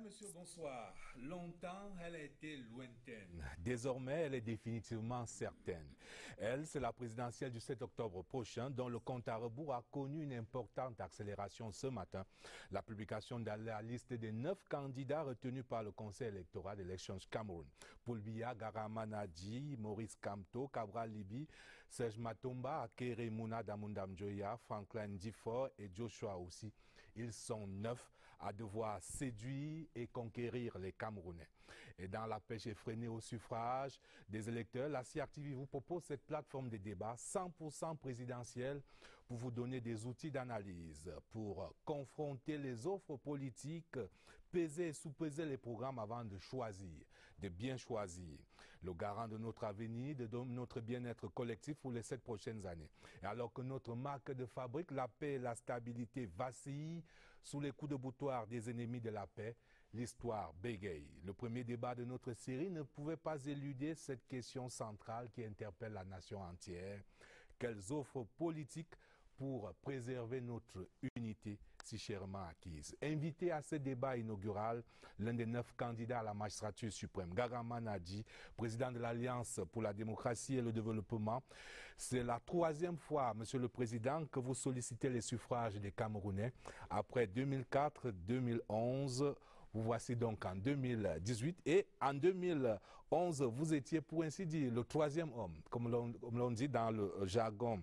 Monsieur, bonsoir. Longtemps, elle a été lointaine. Désormais, elle est définitivement certaine. Elle, c'est la présidentielle du 7 octobre prochain, dont le compte à rebours a connu une importante accélération ce matin. La publication de la liste des 9 candidats retenus par le Conseil électoral d'Elections Cameroun. Paul Biya, Garama Nadji, Maurice Kamto, Cabral Libi, Serge Matomba, Akere Mouna Damundam Joya, Franklin Difford et Joshua aussi. Ils sont 9 à devoir séduire et conquérir les Camerounais. Et dans la pêche effrénée au suffrage des électeurs, la CRTV vous propose cette plateforme de débat 100% présidentielle pour vous donner des outils d'analyse, pour confronter les offres politiques, peser et sous-peser les programmes avant de choisir, de bien choisir. Le garant de notre avenir, de notre bien-être collectif pour les 7 prochaines années. Et alors que notre marque de fabrique, la paix et la stabilité vacillent sous les coups de boutoir des ennemis de la paix, l'histoire bégaye. Le premier débat de notre série ne pouvait pas éluder cette question centrale qui interpelle la nation entière. Quelles offres politiques pour préserver notre unité si chèrement acquise? Invité à ce débat inaugural, l'un des 9 candidats à la magistrature suprême, Garama Nadji, président de l'Alliance pour la démocratie et le développement. C'est la 3e fois, Monsieur le Président, que vous sollicitez les suffrages des Camerounais. Après 2004, 2011, vous voici donc en 2018 et en 2011, vous étiez pour ainsi dire le 3e homme, comme l'on dit dans le jargon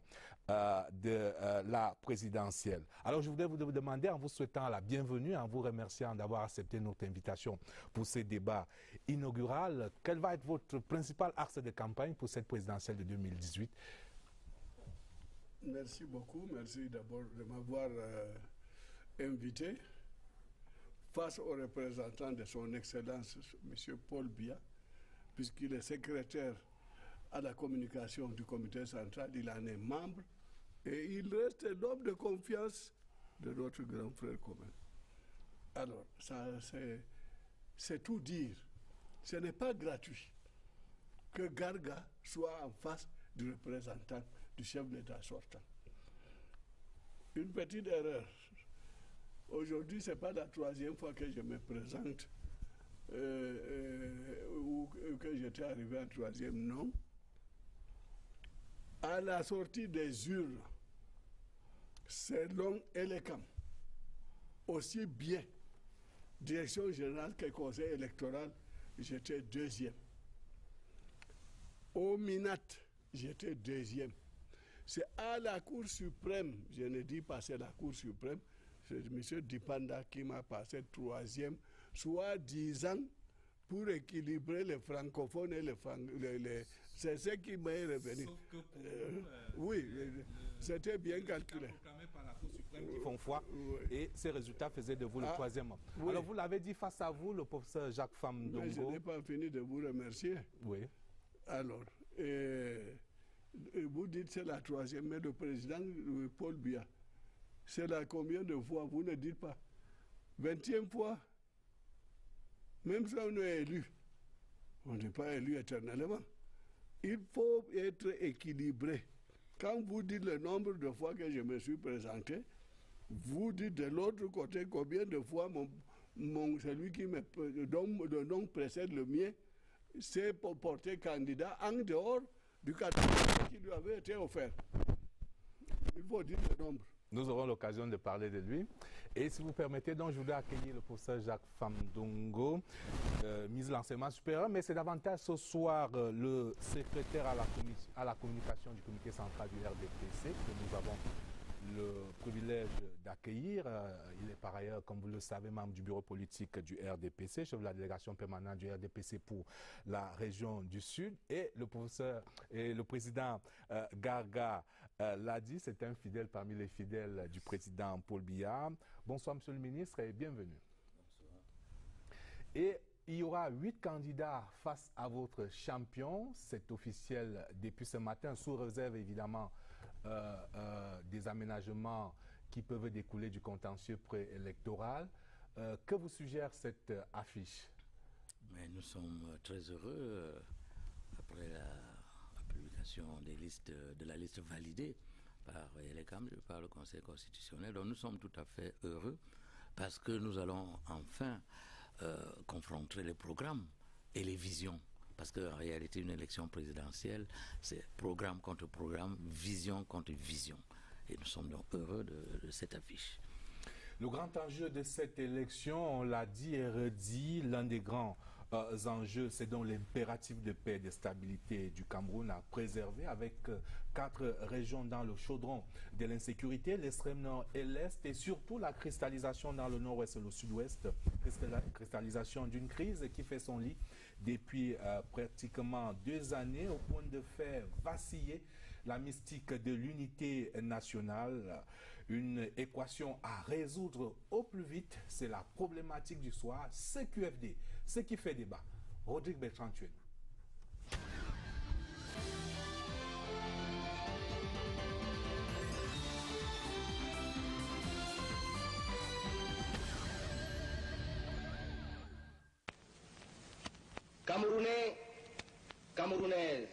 de la présidentielle. Alors je voudrais vous demander, en vous souhaitant la bienvenue, en vous remerciant d'avoir accepté notre invitation pour ce débat inaugural, quel va être votre principal axe de campagne pour cette présidentielle de 2018? Merci beaucoup, merci d'abord de m'avoir invité. Face au représentant de son Excellence, M. Paul Biya, puisqu'il est secrétaire à la communication du comité central, il en est membre, et il reste l'homme de confiance de notre grand frère commun. Alors, c'est tout dire. Ce n'est pas gratuit que Garga soit en face du représentant du chef d'État sortant. Une petite erreur. Aujourd'hui, ce n'est pas la 3e fois que je me présente ou que j'étais arrivé en 3e, non. À la sortie des urnes, selon Elecam, aussi bien direction générale que conseil électoral, j'étais 2e. Au Minat, j'étais 2e. C'est à la Cour suprême, je ne dis pas c'est la Cour suprême, c'est M. Dipanda qui m'a passé 3e, soi-disant pour équilibrer les francophones et les c'est ce qui m'est revenu. Sauf que pour vous, oui, c'était bien calculé. Par la Cour suprême Qui font foi, et ces résultats faisaient de vous le 3e homme. Oui. Alors vous l'avez dit face à vous, le professeur Jacques Famdongo. Mais je n'ai pas fini de vous remercier. Oui. Alors, vous dites c'est la 3e, mais le président Paul Biya, c'est la combien de fois? Vous ne dites pas. 20e fois. Même si on est élu, on n'est pas élu éternellement. Il faut être équilibré. Quand vous dites le nombre de fois que je me suis présenté, vous dites de l'autre côté combien de fois celui qui dont le nom précède le mien s'est porté candidat en dehors du candidat qui lui avait été offert. Il faut dire le nombre. Nous aurons l'occasion de parler de lui. Et si vous permettez, donc, je voudrais accueillir le professeur Jacques Famdongo, ministre de l'Enseignement supérieur, mais c'est davantage ce soir le secrétaire à la communication du comité central du RDPC que nous avons le privilège d'accueillir. Il est par ailleurs, comme vous le savez, membre du bureau politique du RDPC, chef de la délégation permanente du RDPC pour la région du Sud. Et le professeur et le président Garga l'a dit, c'est un fidèle parmi les fidèles du président Paul Biya. Bonsoir, monsieur le ministre, et bienvenue. Bonsoir. Et il y aura 8 candidats face à votre champion. C'est officiel depuis ce matin, sous réserve évidemment des aménagements qui peuvent découler du contentieux préélectoral. Que vous suggère cette affiche? Mais nous sommes très heureux après la publication des listes, de la liste validée par Elecam, par le Conseil constitutionnel. Donc nous sommes tout à fait heureux parce que nous allons enfin confronter les programmes et les visions. Parce qu'en réalité, une élection présidentielle, c'est programme contre programme, vision contre vision. Et nous sommes donc heureux de cette affiche. Le grand enjeu de cette élection, on l'a dit et redit, l'un des grands enjeux, c'est donc l'impératif de paix et de stabilité du Cameroun à préserver avec 4 régions dans le chaudron de l'insécurité, l'extrême nord et l'est, et surtout la cristallisation dans le nord-ouest et le sud-ouest, cristallisation d'une crise qui fait son lit depuis pratiquement 2 années au point de faire vaciller la mystique de l'unité nationale. Une équation à résoudre au plus vite, c'est la problématique du soir, CQFD, ce qui fait débat. Rodrigue Bertrand-Tuenne. Camerounais, Camerounaises,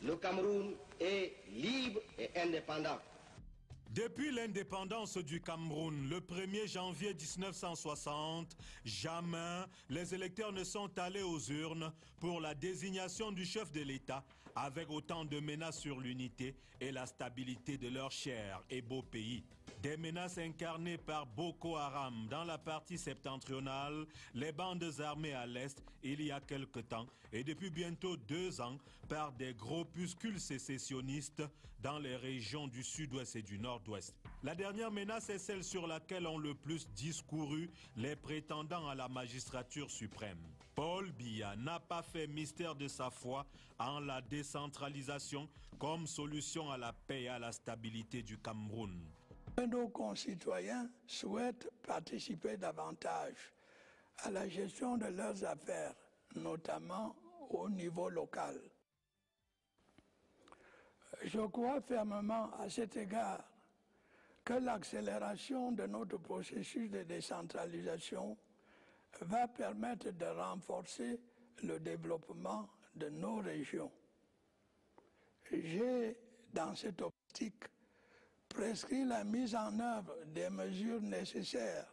le Cameroun est libre et indépendant. Depuis l'indépendance du Cameroun, le 1er janvier 1960, jamais les électeurs ne sont allés aux urnes pour la désignation du chef de l'État avec autant de menaces sur l'unité et la stabilité de leur cher et beau pays. Des menaces incarnées par Boko Haram dans la partie septentrionale, les bandes armées à l'est il y a quelque temps et depuis bientôt 2 ans par des groupuscules sécessionnistes dans les régions du sud-ouest et du nord-ouest. La dernière menace est celle sur laquelle ont le plus discouru les prétendants à la magistrature suprême. Paul Biya n'a pas fait mystère de sa foi en la décentralisation comme solution à la paix et à la stabilité du Cameroun. Nos concitoyens souhaitent participer davantage à la gestion de leurs affaires, notamment au niveau local. Je crois fermement à cet égard que l'accélération de notre processus de décentralisation va permettre de renforcer le développement de nos régions. J'ai, dans cette optique, prescrit la mise en œuvre des mesures nécessaires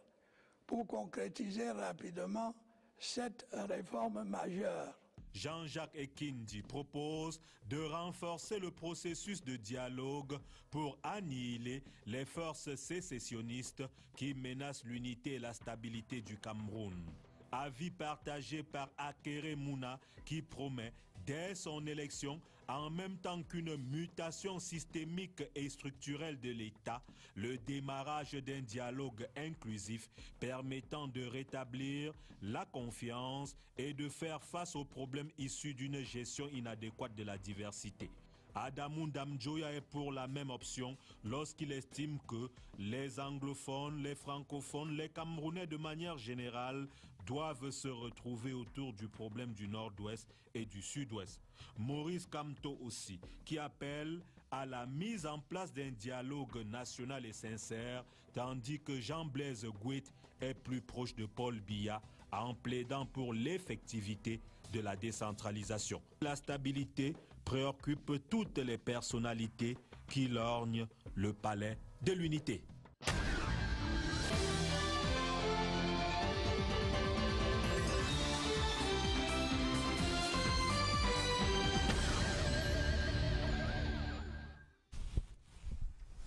pour concrétiser rapidement cette réforme majeure. Jean-Jacques Ekindi propose de renforcer le processus de dialogue pour annihiler les forces sécessionnistes qui menacent l'unité et la stabilité du Cameroun. Avis partagé par Akere Mouna qui promet dès son élection, en même temps qu'une mutation systémique et structurelle de l'État, le démarrage d'un dialogue inclusif permettant de rétablir la confiance et de faire face aux problèmes issus d'une gestion inadéquate de la diversité. Adamou Damdjoya est pour la même option lorsqu'il estime que les anglophones, les francophones, les Camerounais de manière générale doivent se retrouver autour du problème du nord-ouest et du sud-ouest. Maurice Kamto aussi, qui appelle à la mise en place d'un dialogue national et sincère, tandis que Jean-Blaise Gouet est plus proche de Paul Biya en plaidant pour l'effectivité de la décentralisation. La stabilité préoccupe toutes les personnalités qui lorgnent le palais de l'unité.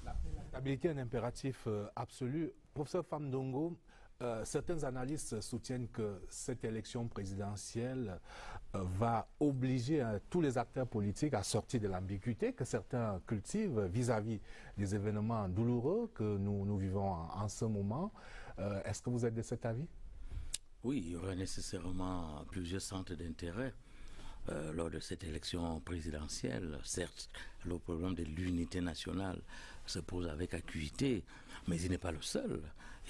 La stabilité est un impératif absolu. Professeur Famdongo, certains analystes soutiennent que cette élection présidentielle va obliger tous les acteurs politiques à sortir de l'ambiguïté que certains cultivent vis-à-vis des événements douloureux que nous vivons en ce moment. Est-ce que vous êtes de cet avis? Oui, il y aura nécessairement plusieurs centres d'intérêt lors de cette élection présidentielle. Certes, le problème de l'unité nationale se pose avec acuité, mais il n'est pas le seul.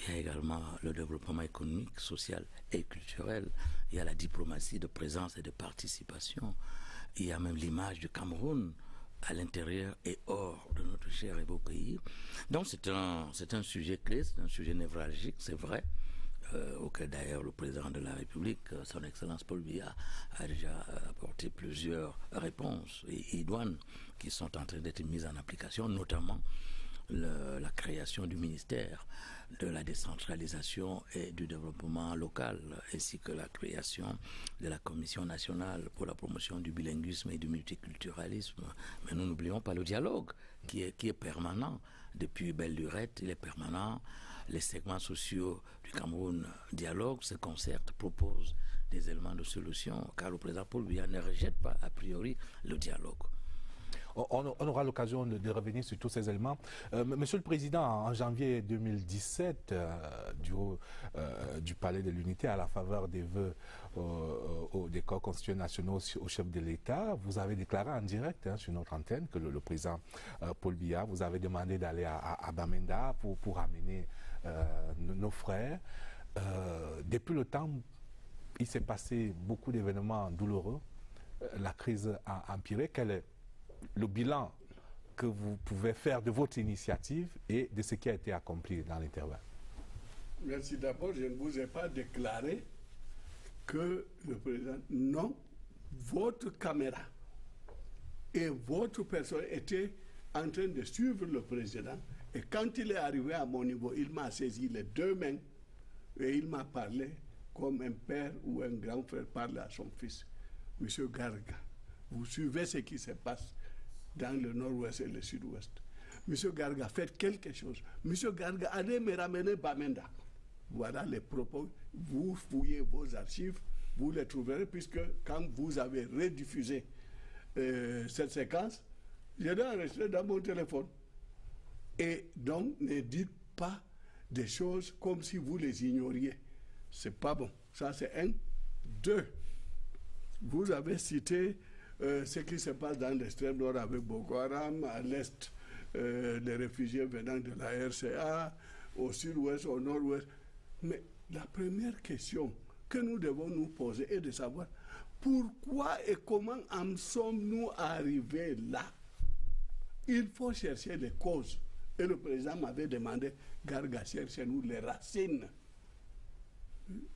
Il y a également le développement économique, social et culturel. Il y a la diplomatie de présence et de participation. Il y a même l'image du Cameroun à l'intérieur et hors de notre cher et beau pays. Donc c'est un sujet clé, c'est un sujet névralgique, c'est vrai, auquel d'ailleurs le président de la République, son Excellence Paul Biya, a déjà apporté plusieurs réponses et idoines qui sont en train d'être mises en application, notamment la création du ministère de la décentralisation et du développement local, ainsi que la création de la Commission nationale pour la promotion du bilinguisme et du multiculturalisme. Mais nous n'oublions pas le dialogue qui est permanent. Depuis belle lurette, il est permanent. Les segments sociaux du Cameroun dialoguent, se concertent, proposent des éléments de solution, car le président Paul Biya ne rejette pas a priori le dialogue. On aura l'occasion de revenir sur tous ces éléments. Monsieur le Président, en janvier 2017, du Palais de l'Unité, à la faveur des vœux des corps constitutionnels nationaux au chef de l'État, vous avez déclaré en direct sur notre antenne que le président Paul Biya vous avez demandé d'aller à Bamenda pour amener nos frères. Depuis le temps, il s'est passé beaucoup d'événements douloureux. La crise a empiré. Quel est le bilan que vous pouvez faire de votre initiative et de ce qui a été accompli dans l'intervalle? Merci. D'abord, je ne vous ai pas déclaré que le président... Non, votre caméra et votre personne étaient en train de suivre le président. Et quand il est arrivé à mon niveau, il m'a saisi les deux mains et il m'a parlé comme un père ou un grand frère parle à son fils. Monsieur Garga, vous suivez ce qui se passe dans le nord-ouest et le sud-ouest. Monsieur Garga, faites quelque chose. Monsieur Garga, allez me ramener Bamenda. Voilà les propos. Vous fouillez vos archives, vous les trouverez, puisque quand vous avez rediffusé cette séquence, je l'ai enregistré dans mon téléphone. Et donc, ne dites pas des choses comme si vous les ignoriez. C'est pas bon. Ça, c'est un. Deux, vous avez cité ce qui se passe dans l'extrême nord avec Boko Haram, à l'est, les réfugiés venant de la RCA, au sud-ouest, au nord-ouest. Mais la première question que nous devons nous poser est de savoir pourquoi et comment en sommes-nous arrivés là? Il faut chercher les causes. Et le président m'avait demandé, Garga, cherchez-nous les racines.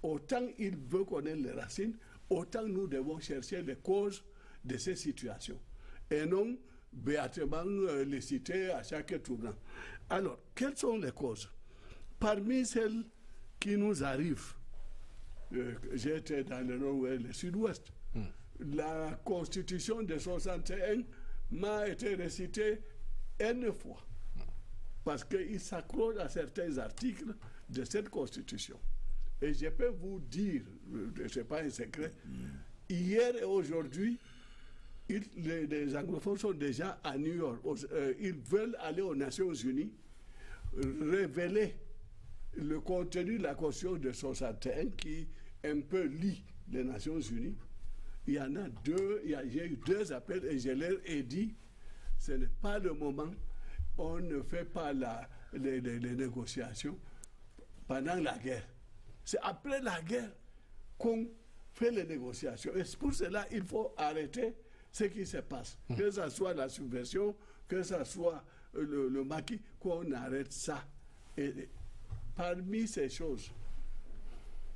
Autant il veut connaître les racines, autant nous devons chercher les causes de ces situations. Et non béatement les citer à chaque tournant. Alors, quelles sont les causes? Parmi celles qui nous arrivent, j'ai été dans le nord-ouest et le sud-ouest, la Constitution de 61 m'a été récitée une fois, parce qu'il s'accroche à certains articles de cette Constitution. Et je peux vous dire, ce n'est pas un secret, hier et aujourd'hui, les anglophones sont déjà à New York. Ils veulent aller aux Nations Unies, révéler le contenu de la Constitution de 61 qui un peu lie les Nations Unies. Il y en a deux, j'ai eu deux appels et je leur ai dit, ce n'est pas le moment, on ne fait pas les négociations pendant la guerre. C'est après la guerre qu'on fait les négociations. Et pour cela, il faut arrêter ce qui se passe. Que ce soit la subversion, que ce soit le maquis, qu'on arrête ça. Et parmi ces choses,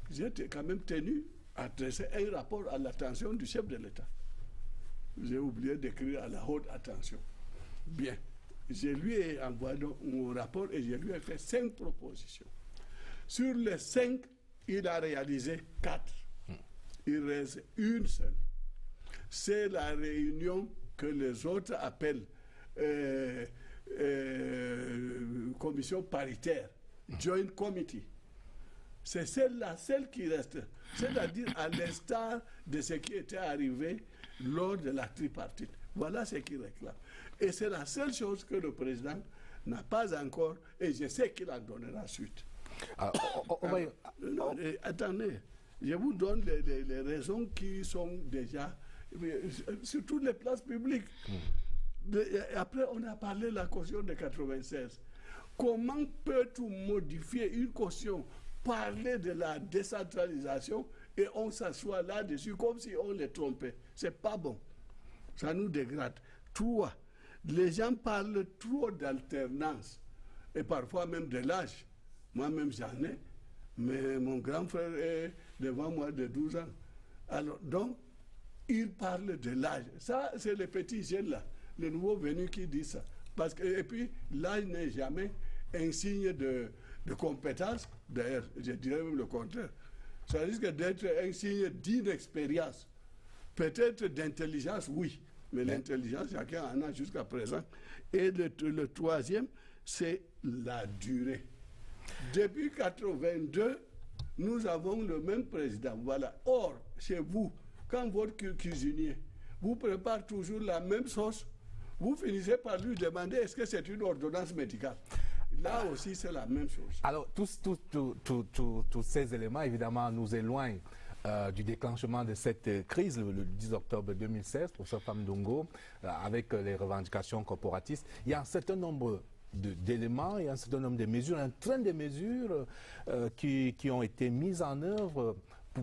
j'ai quand même tenu à dresser un rapport à l'attention du chef de l'État. J'ai oublié d'écrire à la haute attention. Bien. Je lui ai envoyé mon rapport et je lui ai fait 5 propositions. Sur les 5, il a réalisé 4. Il reste une seule. C'est la réunion que les autres appellent commission paritaire, joint committee. C'est celle-là, celle qui reste. C'est-à-dire à l'instar de ce qui était arrivé lors de la tripartite. Voilà ce qu'il réclame. Et c'est la seule chose que le président n'a pas encore, et je sais qu'il en donnera suite. Non, attendez, je vous donne les raisons qui sont déjà sur toutes les places publiques. Après, on a parlé de la caution de 96. Comment peut-on modifier une caution, parler de la décentralisation et on s'assoit là-dessus comme si on les trompait? C'est pas bon. Ça nous dégrade. 3. Les gens parlent trop d'alternance et parfois même de l'âge. Moi-même j'en ai, mais mon grand frère est devant moi de 12 ans. Alors donc, il parle de l'âge. Ça, c'est les petits jeunes là, les nouveaux venus qui disent ça. Parce que, et puis, l'âge n'est jamais un signe de compétence. D'ailleurs, je dirais même le contraire. Ça risque d'être un signe d'inexpérience. Peut-être d'intelligence, oui. Mais l'intelligence, chacun en a jusqu'à présent. Et le troisième, c'est la durée. Depuis 1982, nous avons le même président. Voilà. Or, chez vous, quand votre cuisinier vous prépare toujours la même sauce, vous finissez par lui demander est-ce que c'est une ordonnance médicale. Là aussi, c'est la même chose. Alors, tous ces éléments, évidemment, nous éloignent du déclenchement de cette crise le 10 octobre 2016, professeur Famdongo, avec les revendications corporatistes. Il y a un certain nombre d'éléments et un certain nombre de mesures, un train de mesures qui ont été mises en œuvre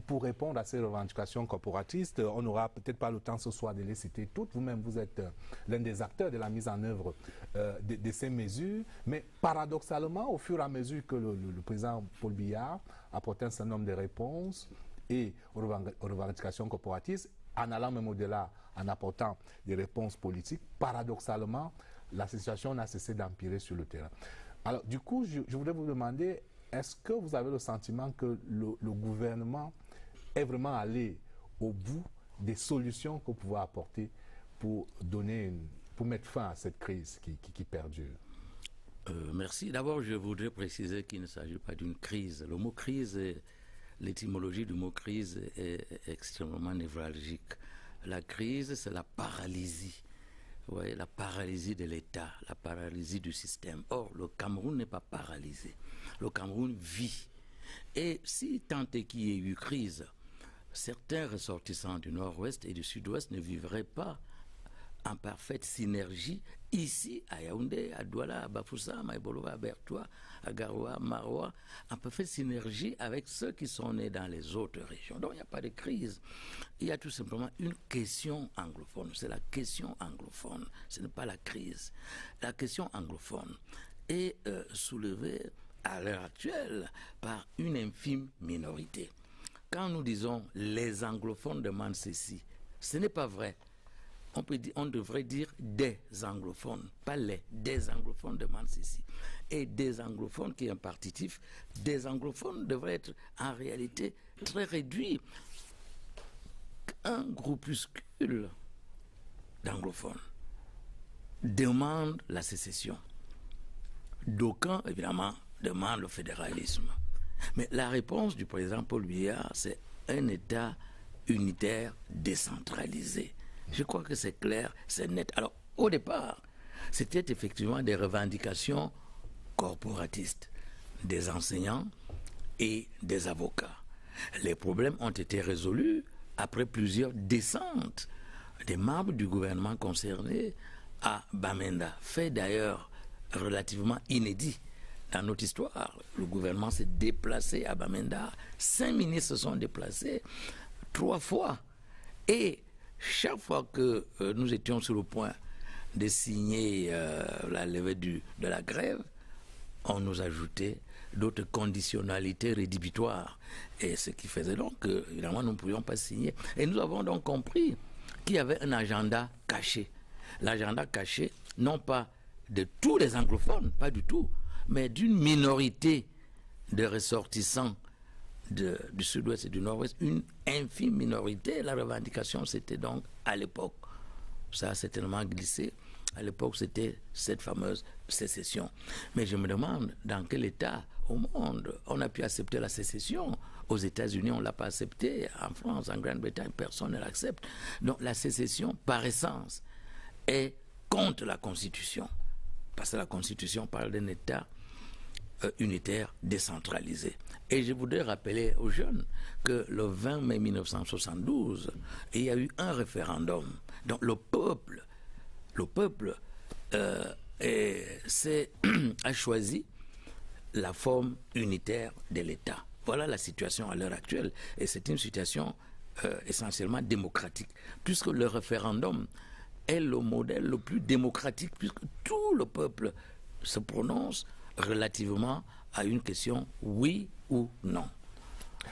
pour répondre à ces revendications corporatistes. On n'aura peut-être pas le temps ce soir de les citer toutes. Vous-même, vous êtes l'un des acteurs de la mise en œuvre de ces mesures. Mais paradoxalement, au fur et à mesure que le président Paul Biya apportait un certain nombre de réponses et aux revendications corporatistes, en allant même au-delà, en apportant des réponses politiques, paradoxalement, la situation n'a cessé d'empirer sur le terrain. Alors, du coup, je voudrais vous demander, est-ce que vous avez le sentiment que le gouvernement est vraiment allé au bout des solutions qu'on pouvait apporter pour mettre fin à cette crise qui perdure? Merci. D'abord, je voudrais préciser qu'il ne s'agit pas d'une crise. Le mot crise, l'étymologie du mot crise est extrêmement névralgique. La crise, c'est la paralysie. Ouais, la paralysie de l'État, la paralysie du système. Or, le Cameroun n'est pas paralysé. Le Cameroun vit. Et si tant est qu'il y ait eu crise, certains ressortissants du nord-ouest et du sud-ouest ne vivraient pas en parfaite synergie ici, à Yaoundé, à Douala, à Bafoussa, à Maïbolo, à Bertoua, à Garoua, à Maroua, en parfaite synergie avec ceux qui sont nés dans les autres régions. Donc il n'y a pas de crise. Il y a tout simplement une question anglophone. C'est la question anglophone. Ce n'est pas la crise. La question anglophone est soulevée à l'heure actuelle par une infime minorité. Quand nous disons les anglophones demandent ceci, ce n'est pas vrai. On devrait dire des anglophones, pas des anglophones demandent ceci. Et des anglophones qui est un partitif, des anglophones devraient être en réalité très réduits. Un groupuscule d'anglophones demande la sécession. D'aucuns, évidemment, demandent le fédéralisme. Mais la réponse du président Paul Biya, c'est un État unitaire décentralisé. Je crois que c'est clair, c'est net. Alors, au départ, c'était effectivement des revendications corporatistes, des enseignants et des avocats. Les problèmes ont été résolus après plusieurs descentes des membres du gouvernement concerné à Bamenda, fait d'ailleurs relativement inédit dans notre histoire. Le gouvernement s'est déplacé à Bamenda, 5 ministres se sont déplacés 3 fois. Et chaque fois que nous étions sur le point de signer la levée de la grève, on nous ajoutait d'autres conditionnalités rédhibitoires. Et ce qui faisait donc que, évidemment, nous ne pouvions pas signer. Et nous avons donc compris qu'il y avait un agenda caché. L'agenda caché, non pas de tous les anglophones, pas du tout, mais d'une minorité de ressortissants du sud-ouest et du nord-ouest, une infime minorité. La revendication, c'était donc à l'époque, ça a certainement glissé, à l'époque c'était cette fameuse sécession. Mais je me demande dans quel état au monde on a pu accepter la sécession. Aux États-Unis, on ne l'a pas accepté, en France, en Grande-Bretagne, personne ne l'accepte. Donc la sécession, par essence, est contre la Constitution, parce que la Constitution parle d'un État unitaire décentralisé. Et je voudrais rappeler aux jeunes que le 20 mai 1972, il y a eu un référendum. Donc le peuple a choisi la forme unitaire de l'État. Voilà la situation à l'heure actuelle. Et c'est une situation essentiellement démocratique, puisque le référendum est le modèle le plus démocratique, puisque tout le peuple se prononce relativement à une question oui ou non.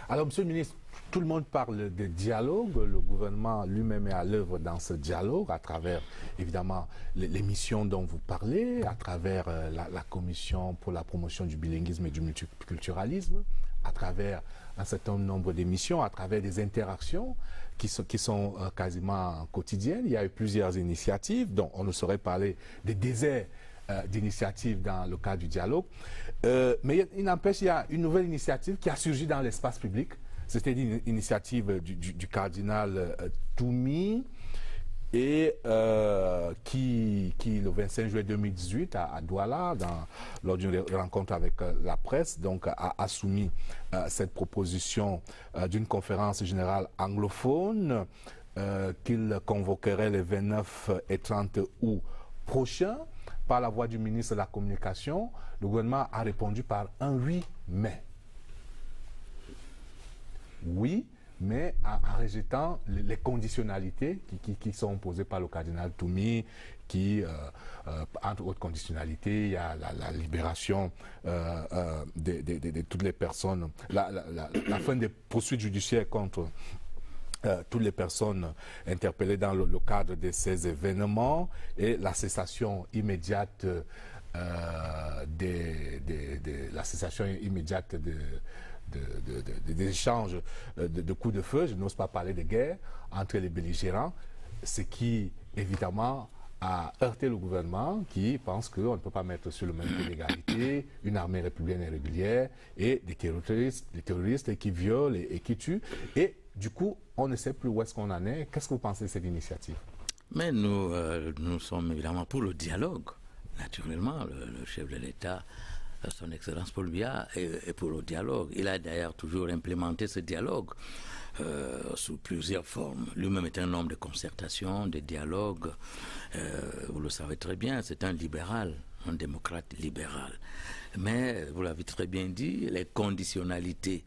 Alors, Monsieur le ministre, tout le monde parle de dialogue. Le gouvernement lui-même est à l'œuvre dans ce dialogue à travers, évidemment, les missions dont vous parlez, à travers la commission pour la promotion du bilinguisme et du multiculturalisme, à travers un certain nombre d'émissions, à travers des interactions qui sont quasiment quotidiennes. Il y a eu plusieurs initiatives, dont on ne saurait parler des déserts d'initiatives dans le cadre du dialogue. Mais il n'empêche, il y a une nouvelle initiative qui a surgi dans l'espace public. C'était une initiative du cardinal Toumi et qui, le 25 juillet 2018, à Douala, lors d'une rencontre avec la presse, donc, a soumis cette proposition d'une conférence générale anglophone qu'il convoquerait les 29 et 30 août prochains. Par la voix du ministre de la Communication, le gouvernement a répondu par un 8 mai. Oui, mais en rejetant les conditionnalités qui sont posées par le cardinal Toumi, qui, entre autres conditionnalités, il y a la libération de toutes les personnes, la fin des poursuites judiciaires contre toutes les personnes interpellées dans le cadre de ces événements et la cessation immédiate des échanges de coups de feu, je n'ose pas parler de guerre, entre les belligérants, ce qui, évidemment, a heurté le gouvernement qui pense qu'on ne peut pas mettre sur le même pied d'égalité une armée républicaine et régulière et des terroristes qui violent et qui tuent. Et du coup, on ne sait plus où est-ce qu'on en est. Qu'est-ce que vous pensez de cette initiative? Mais nous sommes évidemment pour le dialogue. Naturellement, le chef de l'État, son Excellence Paul Biya, est pour le dialogue. Il a d'ailleurs toujours implémenté ce dialogue sous plusieurs formes. Lui-même est un homme de concertation, de dialogue. Vous le savez très bien, c'est un libéral, un démocrate libéral. Mais, vous l'avez très bien dit, les conditionnalités,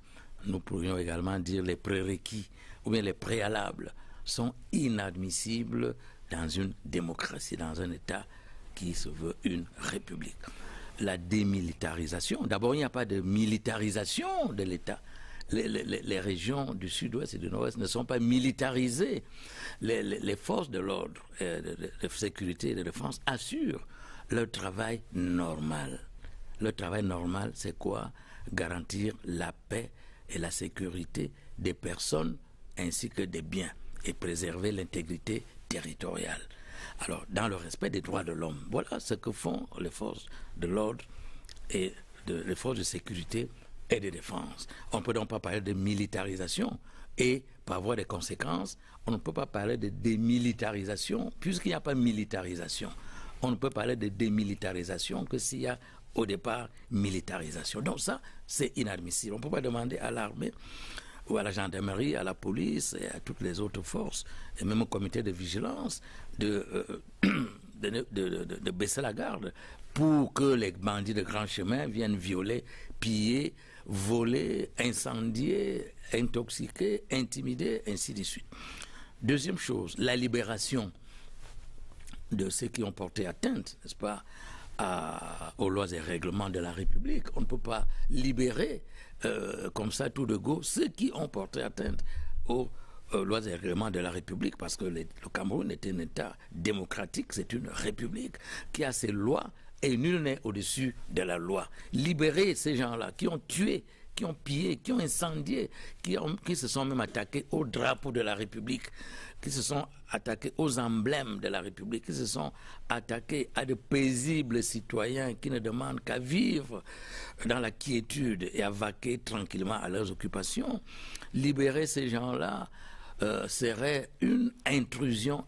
nous pourrions également dire les prérequis ou bien les préalables, sont inadmissibles dans une démocratie, dans un État qui se veut une république. La démilitarisation, d'abord il n'y a pas de militarisation de l'État. Les régions du sud-ouest et du nord-ouest ne sont pas militarisées. Les forces de l'ordre, de sécurité et de défense assurent leur travail normal. Le travail normal, c'est quoi? Garantir la paix et la sécurité des personnes ainsi que des biens et préserver l'intégrité territoriale. Alors, dans le respect des droits de l'homme, voilà ce que font les forces de l'ordre et les forces de sécurité et de défense. On ne peut donc pas parler de militarisation et, par voie de conséquences, on ne peut pas parler de démilitarisation puisqu'il n'y a pas militarisation. On ne peut parler de démilitarisation que s'il y a au départ militarisation. Donc ça, c'est inadmissible. On ne peut pas demander à l'armée ou à la gendarmerie, à la police et à toutes les autres forces, et même au comité de vigilance, de baisser la garde pour que les bandits de grand chemin viennent violer, piller, voler, incendier, intoxiquer, intimider, ainsi de suite. Deuxième chose, la libération de ceux qui ont porté atteinte, n'est-ce pas, aux lois et règlements de la République. On ne peut pas libérer comme ça tout de go ceux qui ont porté atteinte aux lois et règlements de la République, parce que le Cameroun est un État démocratique, c'est une République qui a ses lois et nul n'est au-dessus de la loi. Libérer ces gens-là qui ont tué, qui ont pillé, qui ont incendié, qui se sont même attaqués au drapeau de la République, qui se sont attaqués aux emblèmes de la République, qui se sont attaqués à de paisibles citoyens qui ne demandent qu'à vivre dans la quiétude et à vaquer tranquillement à leurs occupations. Libérer ces gens-là serait une intrusion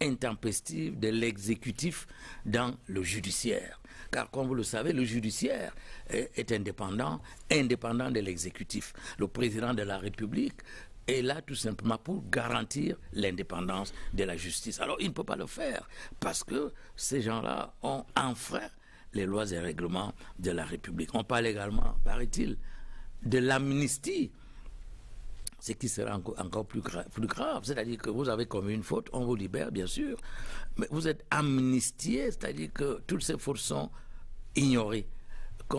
intempestive de l'exécutif dans le judiciaire. Car comme vous le savez, le judiciaire est indépendant de l'exécutif. Le président de la République est là tout simplement pour garantir l'indépendance de la justice. Alors il ne peut pas le faire parce que ces gens-là ont enfreint les lois et règlements de la République. On parle également, paraît-il, de l'amnistie, ce qui sera encore plus grave. C'est-à-dire que vous avez commis une faute, on vous libère bien sûr, mais vous êtes amnistié, c'est-à-dire que toutes ces fautes sont ignorées,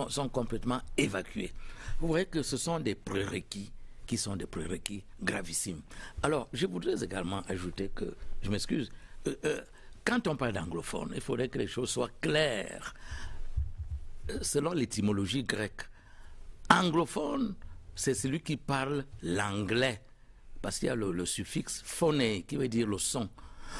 sont complètement évacués. Vous voyez que ce sont des prérequis qui sont des prérequis gravissimes. Alors, je voudrais également ajouter que, je m'excuse, quand on parle d'anglophone, il faudrait que les choses soient claires. Selon l'étymologie grecque, anglophone, c'est celui qui parle l'anglais, parce qu'il y a le suffixe phoné, qui veut dire le son.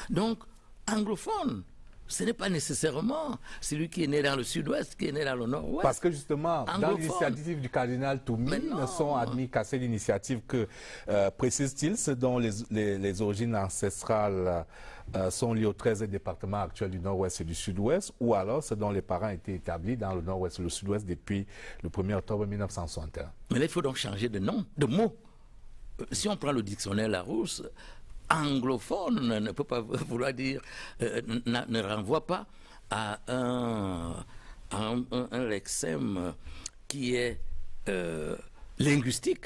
Donc, anglophone, ce n'est pas nécessairement celui qui est né dans le sud-ouest, qui est né dans le nord-ouest. Parce que justement, dans l'initiative du cardinal Toumi, ne sont admis qu'à cette initiative que, précise-t-il, ce dont les origines ancestrales sont liées aux 13 départements actuels du nord-ouest et du sud-ouest, ou alors ce dont les parents étaient établis dans le nord-ouest et le sud-ouest depuis le 1er octobre 1961. Mais là, il faut donc changer de nom, de mot. Si on prend le dictionnaire Larousse, anglophone ne peut pas vouloir dire, ne renvoie pas à un lexème qui est linguistique,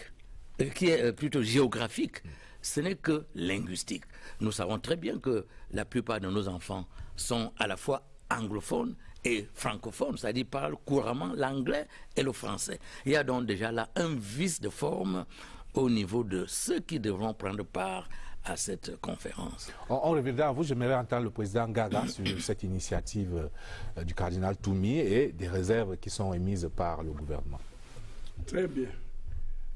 qui est plutôt géographique. Ce n'est que linguistique. Nous savons très bien que la plupart de nos enfants sont à la fois anglophones et francophones, c'est-à-dire parlent couramment l'anglais et le français. Il y a donc déjà là un vice de forme au niveau de ceux qui devront prendre part à cette conférence. On reviendra à vous. J'aimerais entendre le président Gaga sur cette initiative du cardinal Toumi et des réserves qui sont émises par le gouvernement. Très bien.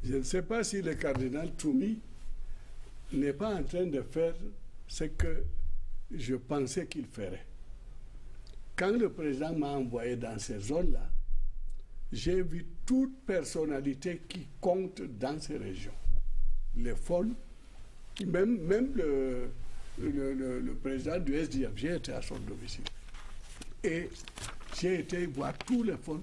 Je ne sais pas si le cardinal Toumi n'est pas en train de faire ce que je pensais qu'il ferait. Quand le président m'a envoyé dans ces zones-là, j'ai vu toute personnalité qui compte dans ces régions. Les folles, même le président du SDF, j'ai été à son domicile. Et j'ai été voir tous les folles.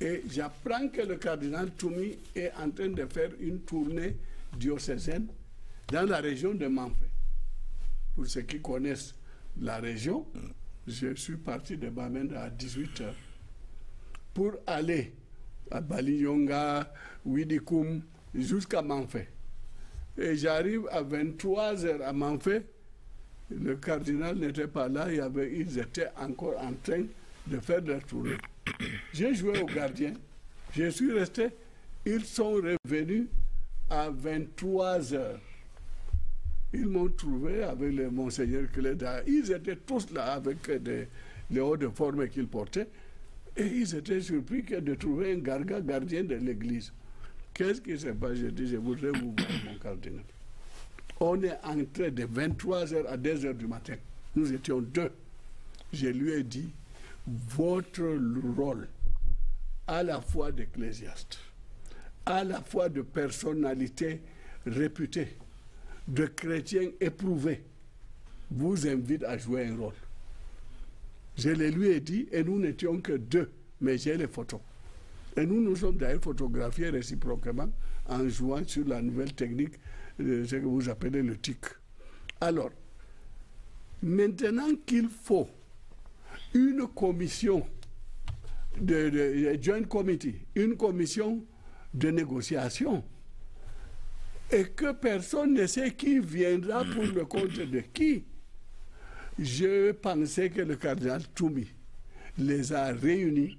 Et j'apprends que le cardinal Toumi est en train de faire une tournée diocésaine dans la région de Manfé. Pour ceux qui connaissent la région, je suis parti de Bamenda à 18h pour aller à Baliyonga, Widikoum, jusqu'à Manfé. Et j'arrive à 23h à Manfé. Le cardinal n'était pas là, ils étaient encore en train de faire leur tournée. J'ai joué au gardien, je suis resté, ils sont revenus à 23h. Ils m'ont trouvé avec le monseigneur Cléda. Ils étaient tous là avec les hauts de forme qu'ils portaient. Et ils étaient surpris de trouver un gardien de l'église. Qu'est-ce qui se passe? Je dis, je voudrais vous voir, mon cardinal. On est entré de 23h à 2h du matin. Nous étions deux. Je lui ai dit, votre rôle, à la fois d'ecclésiaste, à la fois de personnalité réputée, de chrétiens éprouvés, vous invite à jouer un rôle. Je le lui ai dit, et nous n'étions que deux, mais j'ai les photos. Et nous sommes d'ailleurs photographiés réciproquement en jouant sur la nouvelle technique, ce que vous appelez le TIC. Alors, maintenant qu'il faut une commission de joint committee, une commission de négociation, et que personne ne sait qui viendra pour le compte de qui, je pensais que le cardinal Toumi les a réunis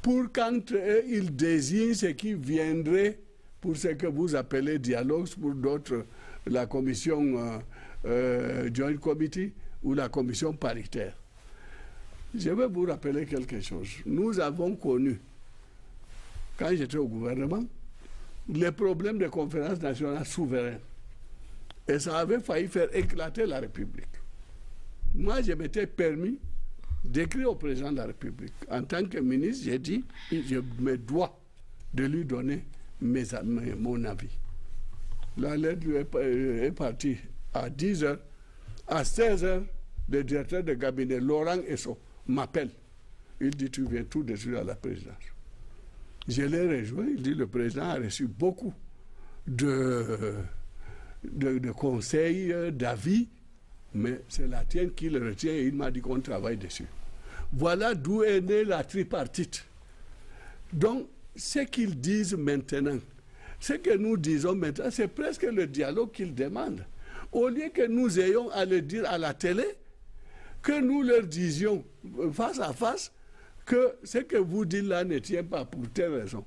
pour qu'entre eux, ils désignent ce qui viendrait pour ce que vous appelez dialogue, pour d'autres, la commission joint committee ou la commission paritaire. Je vais vous rappeler quelque chose. Nous avons connu, quand j'étais au gouvernement, les problèmes de conférence nationale souveraine. Et ça avait failli faire éclater la République. Moi, je m'étais permis d'écrire au président de la République. En tant que ministre, j'ai dit, je me dois de lui donner mon avis. La lettre lui est partie à 10h. À 16h, le directeur de cabinet, Laurent Esso, m'appelle. Il dit, tu viens tout de suite à la présidence. Je l'ai rejoint, il dit, le président a reçu beaucoup de conseils, d'avis, mais c'est la tienne qui le retient et il m'a dit qu'on travaille dessus. Voilà d'où est née la tripartite. Donc, ce qu'ils disent maintenant, ce que nous disons maintenant, c'est presque le dialogue qu'ils demandent. Au lieu que nous ayons à le dire à la télé, que nous leur disions face à face, que ce que vous dites là ne tient pas pour telle raison.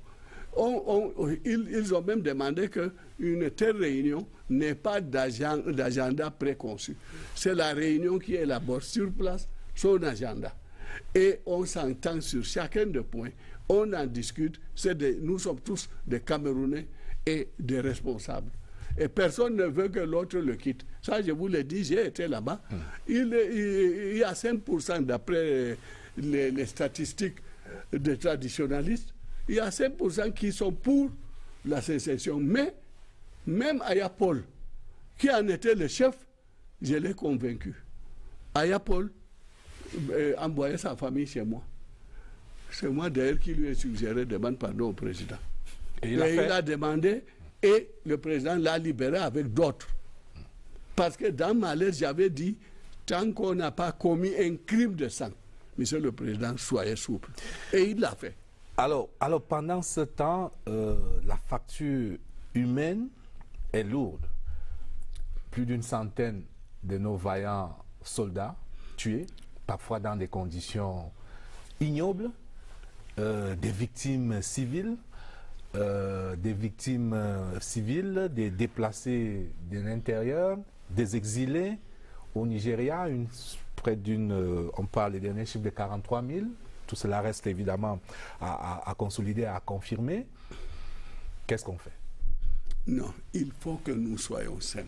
Ils ont même demandé qu'une telle réunion n'ait pas d'agenda préconçu. C'est la réunion qui élabore sur place son agenda. Et on s'entend sur chacun des points, on en discute. Nous sommes tous des Camerounais et des responsables. Et personne ne veut que l'autre le quitte. Ça, je vous l'ai dit, j'ai été là-bas. Il y a 5% d'après les statistiques des traditionalistes, il y a 5% qui sont pour la sécession. Mais même Aya Paul, qui en était le chef, je l'ai convaincu. Aya Paul envoyait sa famille chez moi. C'est moi d'ailleurs qui lui ai suggéré de demander pardon au président. Et il a demandé et le président l'a libéré avec d'autres. Parce que dans ma lettre, j'avais dit, tant qu'on n'a pas commis un crime de sang, Monsieur le Président, soyez souple. Et il l'a fait. Alors pendant ce temps, la facture humaine est lourde. Plus d'une centaine de nos vaillants soldats tués, parfois dans des conditions ignobles, des victimes civiles, des déplacés de l'intérieur, des exilés au Nigeria, on parle des derniers chiffres de 43 000. Tout cela reste évidemment à consolider, à confirmer. Qu'est-ce qu'on fait? Non, il faut que nous soyons simples.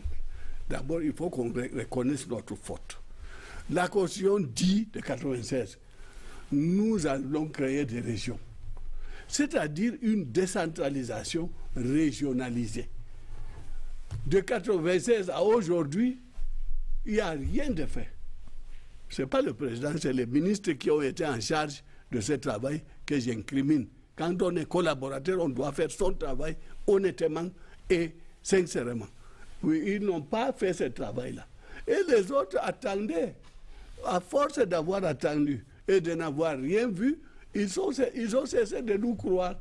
D'abord, il faut qu'on reconnaisse notre faute. La Constitution dit de 1996, nous allons créer des régions. C'est-à-dire une décentralisation régionalisée. De 1996 à aujourd'hui, il n'y a rien de fait. Ce n'est pas le président, c'est les ministres qui ont été en charge de ce travail que j'incrimine. Quand on est collaborateur, on doit faire son travail honnêtement et sincèrement. Oui, ils n'ont pas fait ce travail-là. Et les autres attendaient. À force d'avoir attendu et de n'avoir rien vu, ils ont cessé de nous croire.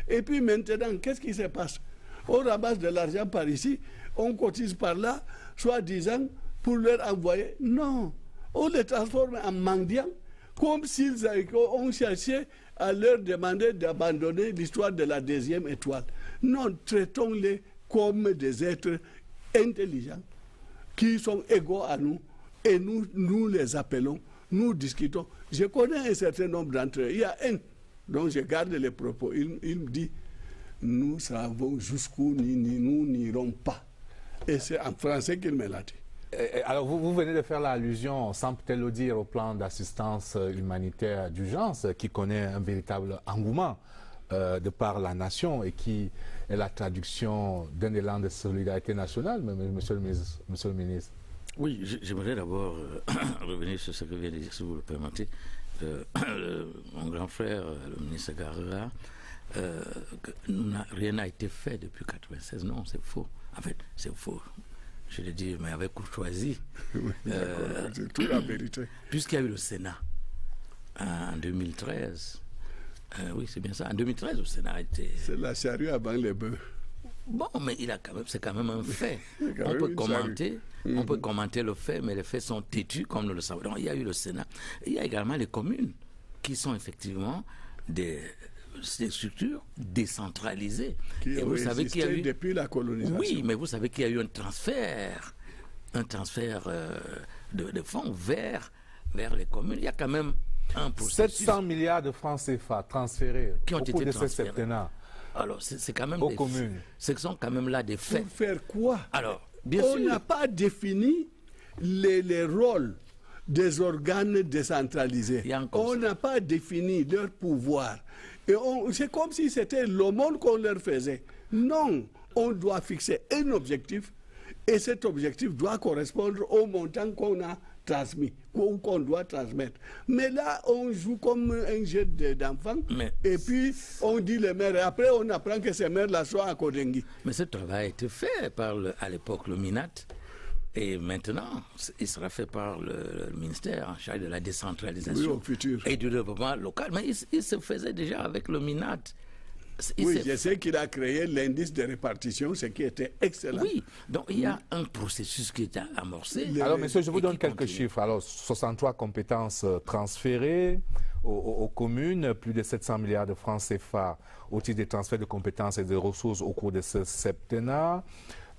Et puis maintenant, qu'est-ce qui se passe? On ramasse de l'argent par ici, on cotise par là, soi-disant, pour leur envoyer. Non, on les transforme en mendiants, comme s'ils ont cherché à leur demander d'abandonner l'histoire de la deuxième étoile. Non, traitons-les comme des êtres intelligents, qui sont égaux à nous, et nous les appelons, nous discutons. Je connais un certain nombre d'entre eux. Il y a un dont je garde les propos. Il me dit, nous savons jusqu'où nous n'irons pas. Et c'est en français qu'il me l'a dit. Alors, vous venez de faire l'allusion, sans peut-être le dire, au plan d'assistance humanitaire d'urgence qui connaît un véritable engouement de par la nation et qui est la traduction d'un élan de solidarité nationale, monsieur le ministre. Oui, j'aimerais d'abord revenir sur ce que vient de dire, si vous le permettez. Mon grand frère, le ministre Garra, rien n'a été fait depuis 1996. Non, c'est faux. En fait, c'est faux. Je le dis, mais avec courtoisie. Oui, c'est toute la vérité. Puisqu'il y a eu le Sénat en 2013. Oui, c'est bien ça. En 2013, le Sénat a été... C'est la charrue avant les bœufs. Bon, mais c'est quand même un fait. On peut commenter le fait, mais les faits sont têtus, comme nous le savons. Donc, il y a eu le Sénat. Il y a également les communes, qui sont effectivement des structures décentralisées. Et vous savez qu'il y a eu depuis la colonisation. Oui, mais vous savez qu'il y a eu un transfert de fonds vers les communes. Il y a quand même un processus. 700 milliards de francs CFA transférés qui ont au cours de ce septennat. Alors, c'est quand même aux communes. Ce sont quand même là des faits. Pour faire quoi? Alors, bien sûr. On n'a pas défini les rôles des organes décentralisés. On n'a pas défini leur pouvoir. Et c'est comme si c'était l'aumône qu'on leur faisait. Non, on doit fixer un objectif et cet objectif doit correspondre au montant qu'on a transmis ou qu'on doit transmettre. Mais là, on joue comme un jeu d'enfants et puis on dit les maires. Et après, on apprend que ces maires-là sont à Kodengui. Mais ce travail a été fait par, à l'époque, le MINAT. Et maintenant, il sera fait par le ministère en charge de la décentralisation et du développement local. Mais il se faisait déjà avec le MINAT. Oui, je sais qu'il a créé l'indice de répartition, ce qui était excellent. Oui, donc il y a un processus qui est amorcé. Alors, monsieur, je vous donne quelques chiffres. Alors, 63 compétences transférées, aux communes, plus de 700 milliards de francs CFA au titre des transferts de compétences et de ressources au cours de ce septennat.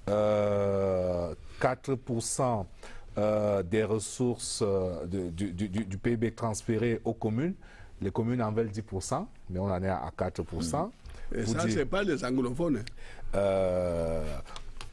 4% des ressources du PIB transférées aux communes. Les communes en veulent 10%, mais on en est à 4%. Et ça, ce n'est pas les anglophones.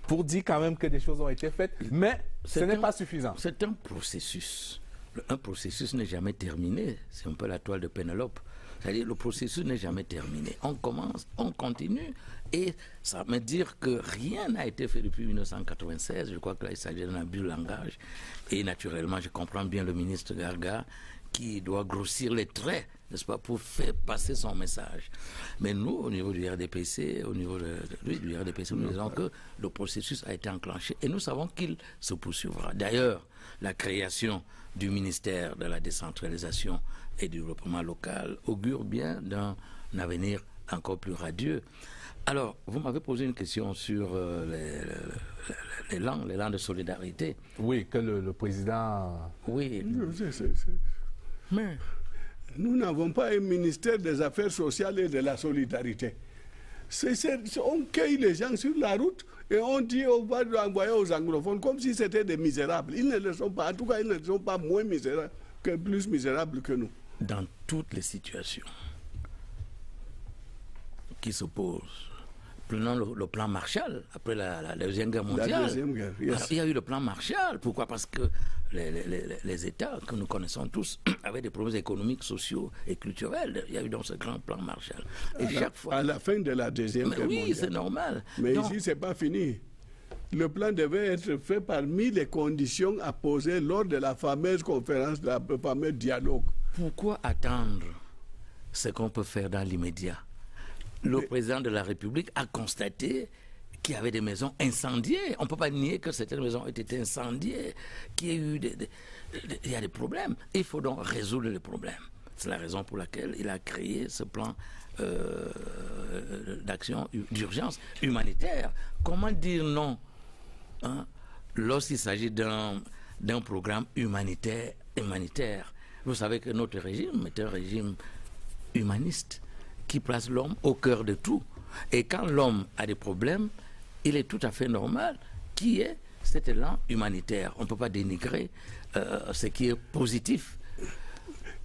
Pour dire quand même que des choses ont été faites, mais ce n'est pas suffisant. C'est un processus. Un processus n'est jamais terminé. C'est un peu la toile de Pénélope. C'est-à-dire le processus n'est jamais terminé. On commence, on continue, et ça veut dire que rien n'a été fait depuis 1996. Je crois que là, il s'agit d'un abus de langage. Et naturellement, je comprends bien le ministre Garga qui doit grossir les traits, n'est-ce pas, pour faire passer son message. Mais nous, au niveau du RDPC, nous disons que le processus a été enclenché et nous savons qu'il se poursuivra. D'ailleurs, la création du ministère de la décentralisation et du développement local augure bien d'un avenir encore plus radieux. Alors, vous m'avez posé une question sur l'élan de solidarité. Oui, que le président... Oui. Mais nous n'avons pas un ministère des Affaires sociales et de la solidarité. On cueille les gens sur la route et on dit on va envoyer aux anglophones comme si c'était des misérables. Ils ne le sont pas. En tout cas, ils ne sont pas moins misérables plus misérables que nous. Dans toutes les situations qui se posent, prenons le plan Marshall après la Deuxième Guerre mondiale. La Deuxième Guerre, yes. Alors, il y a eu le plan Marshall. Pourquoi? Parce que les États que nous connaissons tous avaient des problèmes économiques, sociaux et culturels. Il y a eu donc ce grand plan Marshall. Et chaque fois... À la fin de la Deuxième Guerre mondiale. Oui, c'est normal. Mais donc, ici, ce n'est pas fini. Le plan devait être fait parmi les conditions à poser lors de la fameuse conférence, le fameux dialogue. Pourquoi attendre ce qu'on peut faire dans l'immédiat? Le président de la République a constaté qu'il y avait des maisons incendiées. On ne peut pas nier que certaines maisons aient été incendiées, qu'il y a eu il y a des problèmes. Il faut donc résoudre les problèmes. C'est la raison pour laquelle il a créé ce plan d'action d'urgence humanitaire. Comment dire non lorsqu'il s'agit d'un programme humanitaire? Vous savez que notre régime est un régime humaniste qui place l'homme au cœur de tout. Et quand l'homme a des problèmes, il est tout à fait normal qu'il y ait cet élan humanitaire. On ne peut pas dénigrer ce qui est positif.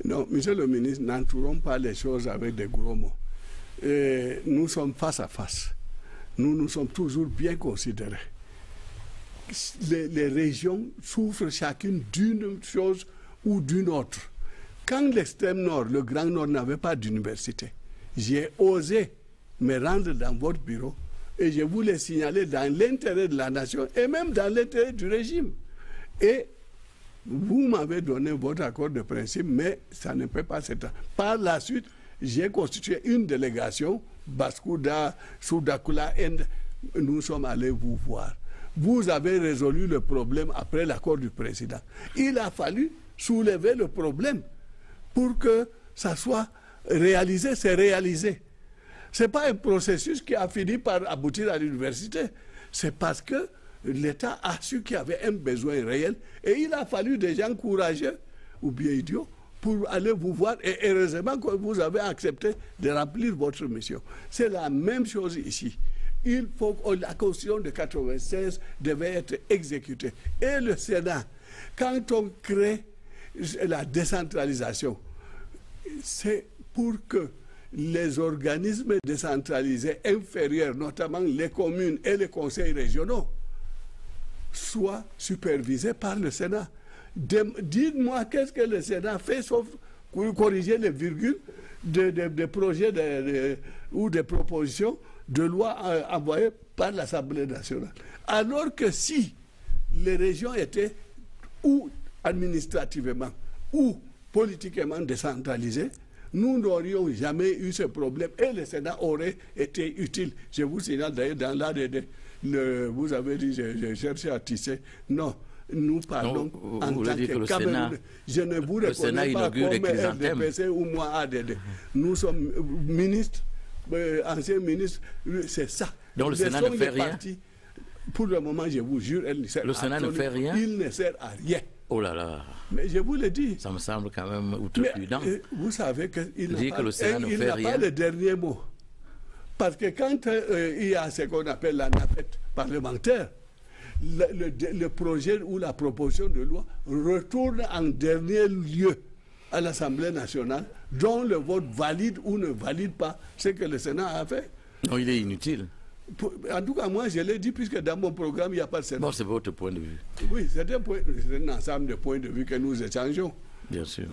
Non, monsieur le ministre, n'entourons pas les choses avec des gros mots. Et nous sommes face à face. Nous sommes toujours bien considérés. Les régions souffrent chacune d'une chose ou d'une autre. Quand l'extrême nord, le grand nord, n'avait pas d'université, j'ai osé me rendre dans votre bureau et je voulais signaler dans l'intérêt de la nation et même dans l'intérêt du régime. Et vous m'avez donné votre accord de principe, mais ça ne peut pas s'étendre. Par la suite, j'ai constitué une délégation, Baskouda, Soudakula, et nous sommes allés vous voir. Vous avez résolu le problème après l'accord du président. Il a fallu soulever le problème pour que ça soit réalisé, c'est réalisé. Ce n'est pas un processus qui a fini par aboutir à l'université. C'est parce que l'État a su qu'il y avait un besoin réel et il a fallu des gens courageux ou bien idiots pour aller vous voir et heureusement que vous avez accepté de remplir votre mission. C'est la même chose ici. Il faut que la Constitution de 1996 devait être exécutée. Et le Sénat, quand on crée la décentralisation, c'est pour que les organismes décentralisés inférieurs, notamment les communes et les conseils régionaux, soient supervisés par le Sénat. Dites-moi qu'est-ce que le Sénat fait sauf corriger les virgules des projets ou des propositions de loi envoyées par l'Assemblée nationale. Alors que si les régions étaient ou administrativement ou politiquement décentralisées, nous n'aurions jamais eu ce problème et le Sénat aurait été utile. Je vous signale d'ailleurs dans l'ADD, vous avez dit j'ai cherché à tisser. Non, nous parlons en tant que Camerounais. Je ne vous reconnais pas comme RDPC ou moi ADD. Nous sommes ministres, anciens ministres, c'est ça. Donc le Sénat ne fait rien. Pour le moment, je vous jure, le Sénat ne fait rien. Il ne sert à rien. Oh là là. Mais je vous le dis. Ça me semble quand même outrecuidant. Vous savez qu'il n'a pas le dernier mot. Parce que quand il y a ce qu'on appelle la navette parlementaire, le projet ou la proposition de loi retourne en dernier lieu à l'Assemblée nationale, dont le vote valide ou ne valide pas ce que le Sénat a fait. Non, il est inutile. En tout cas, moi, je l'ai dit, puisque dans mon programme, il n'y a pas de Sénat. Bon, c'est votre point de vue. Oui, c'est un ensemble de points de vue que nous échangeons. Bien sûr.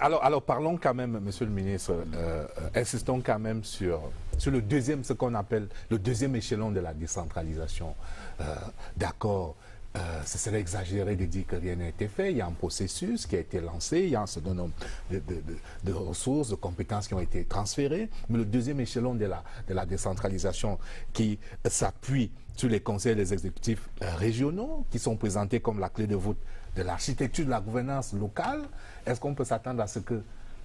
Alors parlons quand même, Monsieur le ministre, insistons quand même sur le deuxième, ce qu'on appelle le deuxième échelon de la décentralisation. D'accord, ce serait exagéré de dire que rien n'a été fait. Il y a un processus qui a été lancé, il y a un certain nombre de ressources, de compétences qui ont été transférées. Mais le deuxième échelon de la décentralisation qui s'appuie sur les conseils des exécutifs régionaux, qui sont présentés comme la clé de voûte de l'architecture de la gouvernance locale, est-ce qu'on peut s'attendre à ce que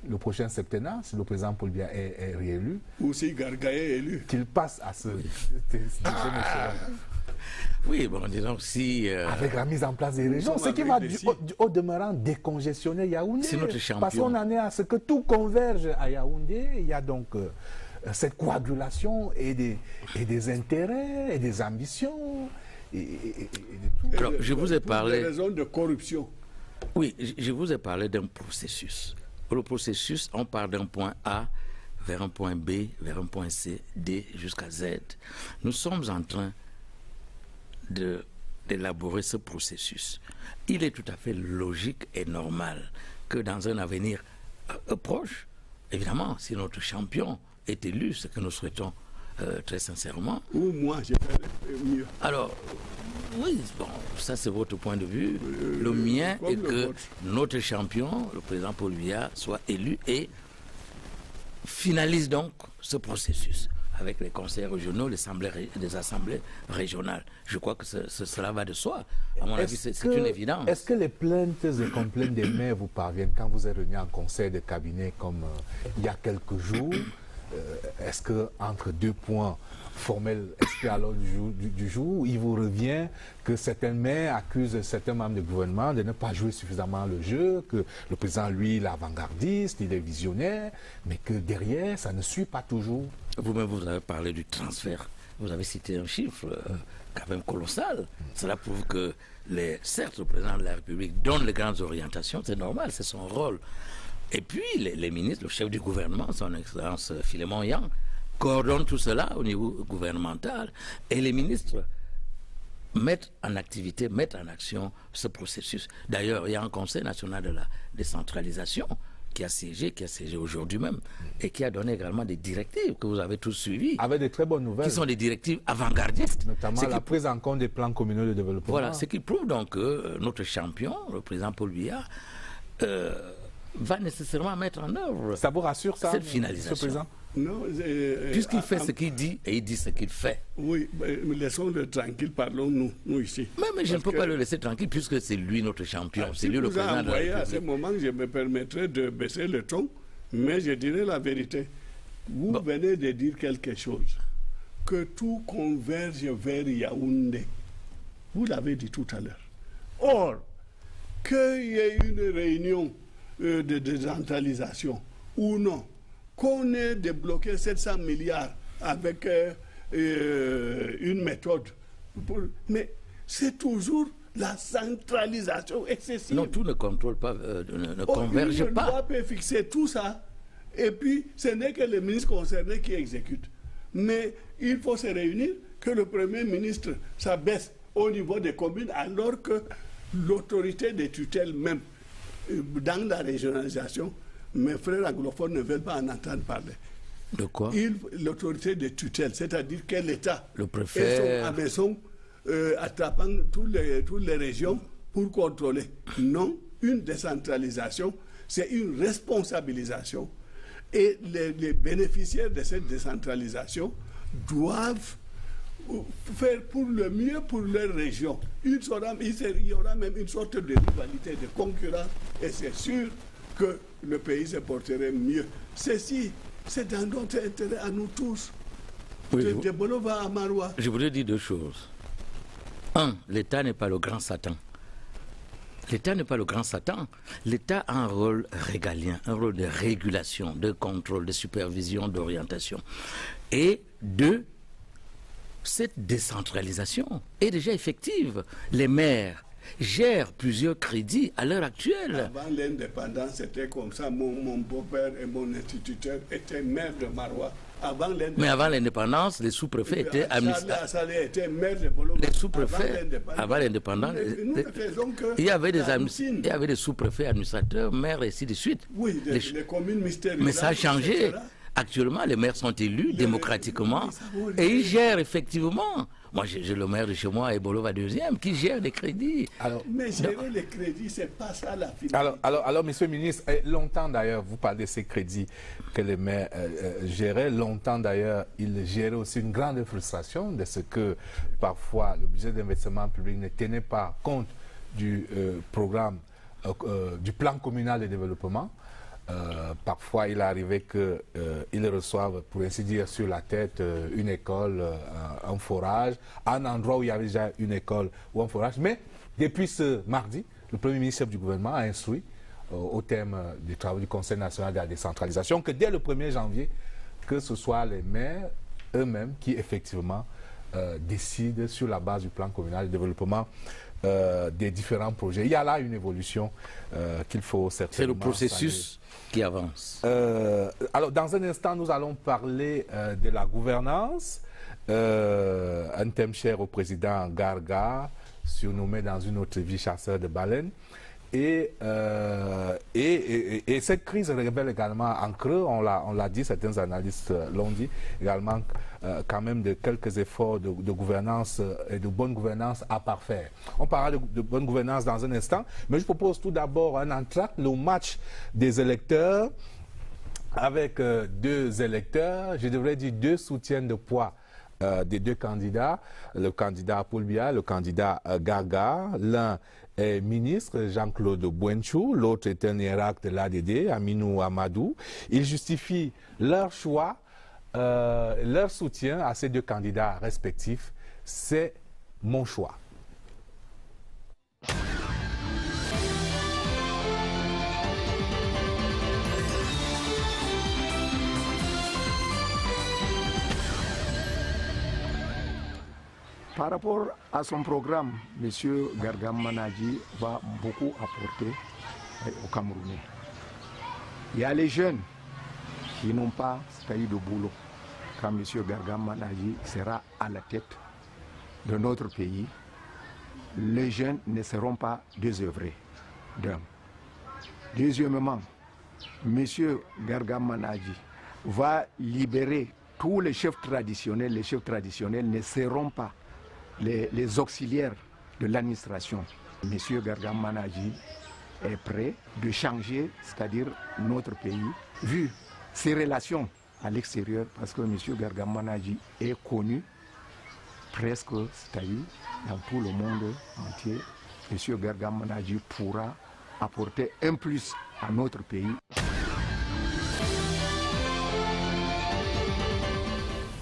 le prochain septennat, si le président Paul Biya est réélu, ou si Gargaye est élu, qu'il passe à ce deuxième échelon? Oui, bon, disons si... avec la mise en place des régions, ce qui va au demeurant décongestionner Yaoundé. C'est notre champion. Parce qu'on en est à ce que tout converge à Yaoundé. Il y a donc cette coagulation et des intérêts et des ambitions. Et de tout. Alors, je vous ai parlé... Pour des raisons de corruption. Oui, je vous ai parlé d'un processus. Pour le processus, on part d'un point A vers un point B, vers un point C, D jusqu'à Z. Nous sommes en train d'élaborer ce processus. Il est tout à fait logique et normal que dans un avenir proche, évidemment, si notre champion est élu, ce que nous souhaitons très sincèrement. Ou moi, j'ai fait mieux. Alors, oui, bon, ça c'est votre point de vue. Le mien est que notre champion, le président Paul Biya, soit élu et finalise donc ce processus avec les conseils régionaux, les assemblées régionales. Je crois que cela va de soi. À mon avis, c'est une évidence. Est-ce que les plaintes et complaintes des maires vous parviennent quand vous êtes réunis en conseil de cabinet comme il y a quelques jours? Est-ce que entre deux points formels inscrits à l'ordre du jour, il vous revient que certains maires accusent certains membres du gouvernement de ne pas jouer suffisamment le jeu, que le président, lui, il est avant-gardiste, il est visionnaire, mais que derrière, ça ne suit pas toujours? Vous-même, vous avez parlé du transfert. Vous avez cité un chiffre quand même colossal. Cela prouve que, certes, le président de la République donne les grandes orientations, c'est normal, c'est son rôle. Et puis, les ministres, le chef du gouvernement, son excellence Philémon Yang, coordonnent tout cela au niveau gouvernemental. Et les ministres mettent en activité, mettent en action ce processus. D'ailleurs, il y a un conseil national de la décentralisation qui a siégé aujourd'hui même, et qui a donné également des directives que vous avez tous suivies. Avec des très bonnes nouvelles. Qui sont des directives avant-gardistes. Notamment la prise en compte des plans communaux de développement. Voilà, ce qui prouve donc que notre champion, le président Paul Biya, va nécessairement mettre en œuvre ça vous rassure, ça, cette finalisation. Président? Non, puisqu'il fait ce qu'il dit et il dit ce qu'il fait. Oui, laissons-le tranquille, parlons-nous ici. Mais je ne peux pas le laisser tranquille puisque c'est lui notre champion, c'est lui le président de la République. À ce moment, je me permettrai de baisser le ton, mais je dirai la vérité. Vous venez de dire quelque chose, que tout converge vers Yaoundé. Vous l'avez dit tout à l'heure. Or, qu'il y ait une réunion de décentralisation ou non, qu'on ait débloqué 700 milliards avec une méthode. Mais c'est toujours la centralisation excessive. Non, tout ne contrôle pas, ne converge pas. Une loi peut fixer tout ça, et puis ce n'est que les ministres concernés qui exécutent. Mais il faut se réunir, que le Premier ministre s'abaisse au niveau des communes, alors que l'autorité des tutelles même, dans la régionalisation, mes frères anglophones ne veulent pas en entendre parler. De quoi? L'autorité de tutelle, c'est-à-dire que l'État le préfet à maison attrapant toutes les régions pour contrôler. Non, une décentralisation, c'est une responsabilisation. Et les bénéficiaires de cette décentralisation doivent faire pour le mieux pour leur région. Il y aura même une sorte de rivalité, de concurrence, et c'est sûr que le pays se porterait mieux. Ceci, c'est dans notre intérêt à nous tous. Oui, de Bolova à Maroua. Je voudrais dire deux choses. Un, l'État n'est pas le grand Satan. L'État n'est pas le grand Satan. L'État a un rôle régalien, un rôle de régulation, de contrôle, de supervision, d'orientation. Et cette décentralisation est déjà effective. Les maires gèrent plusieurs crédits à l'heure actuelle. Avant l'indépendance, c'était comme ça. Mon beau-père et mon instituteur étaient maires de Marois. Mais avant l'indépendance, les sous-préfets étaient administrateurs. Les sous-préfets, avant l'indépendance, il y avait des sous-préfets, administrateurs, maires, et ainsi de suite. Oui, les communes mystérieuses. Mais ça a changé. Etc. Actuellement, les maires sont élus démocratiquement et ils gèrent effectivement. Moi, j'ai le maire de chez moi, Ebolo va deuxième, qui gère les crédits. Mais gérer les crédits, c'est pas ça la finalité. Alors, monsieur le ministre, longtemps d'ailleurs, vous parlez de ces crédits que les maires géraient. Longtemps d'ailleurs, ils géraient aussi une grande frustration de ce que parfois le budget d'investissement public ne tenait pas compte du programme, du plan communal de développement. Parfois, il arrivait qu'ils reçoivent, pour ainsi dire, sur la tête une école, un forage, un endroit où il y avait déjà une école ou un forage. Mais depuis ce mardi, le Premier ministre chef du gouvernement a instruit, au thème des travaux du Conseil national de la décentralisation, que dès le 1er janvier, que ce soit les maires eux-mêmes qui, effectivement, décident sur la base du plan communal de développement des différents projets. Il y a là une évolution qu'il faut certainement... C'est le processus qui avance. Alors, dans un instant, nous allons parler de la gouvernance, un thème cher au président Garga, surnommé dans une autre vie chasseur de baleines. Et cette crise révèle également en creux, on l'a dit, certains analystes l'ont dit, également quand même de quelques efforts de gouvernance et de bonne gouvernance à parfaire. On parlera de bonne gouvernance dans un instant, mais je propose tout d'abord un entracte, le match des électeurs, avec deux électeurs, je devrais dire deux soutiens de poids des deux candidats, le candidat Paul Biya, le candidat Garga. L'un est ministre, Jean-Claude Bouenchou, l'autre est un hiérarque de l'ADD, Aminou Amadou. Ils justifient leur choix, leur soutien à ces deux candidats respectifs. C'est mon choix. Par rapport à son programme, M. Gargam Manadji va beaucoup apporter aux Camerounais. Il y a les jeunes qui n'ont pas eu de boulot. Quand M. Gargam Manadji sera à la tête de notre pays, les jeunes ne seront pas désœuvrés. Deuxièmement, M. Gargam Manadji va libérer tous les chefs traditionnels. Les chefs traditionnels ne seront pas les auxiliaires de l'administration. Monsieur Gargam Manadji est prêt de changer, c'est-à-dire notre pays, vu ses relations à l'extérieur, parce que Monsieur Gargam Manadji est connu presque, c'est-à-dire dans tout le monde entier. Monsieur Gargam Manadji pourra apporter un plus à notre pays.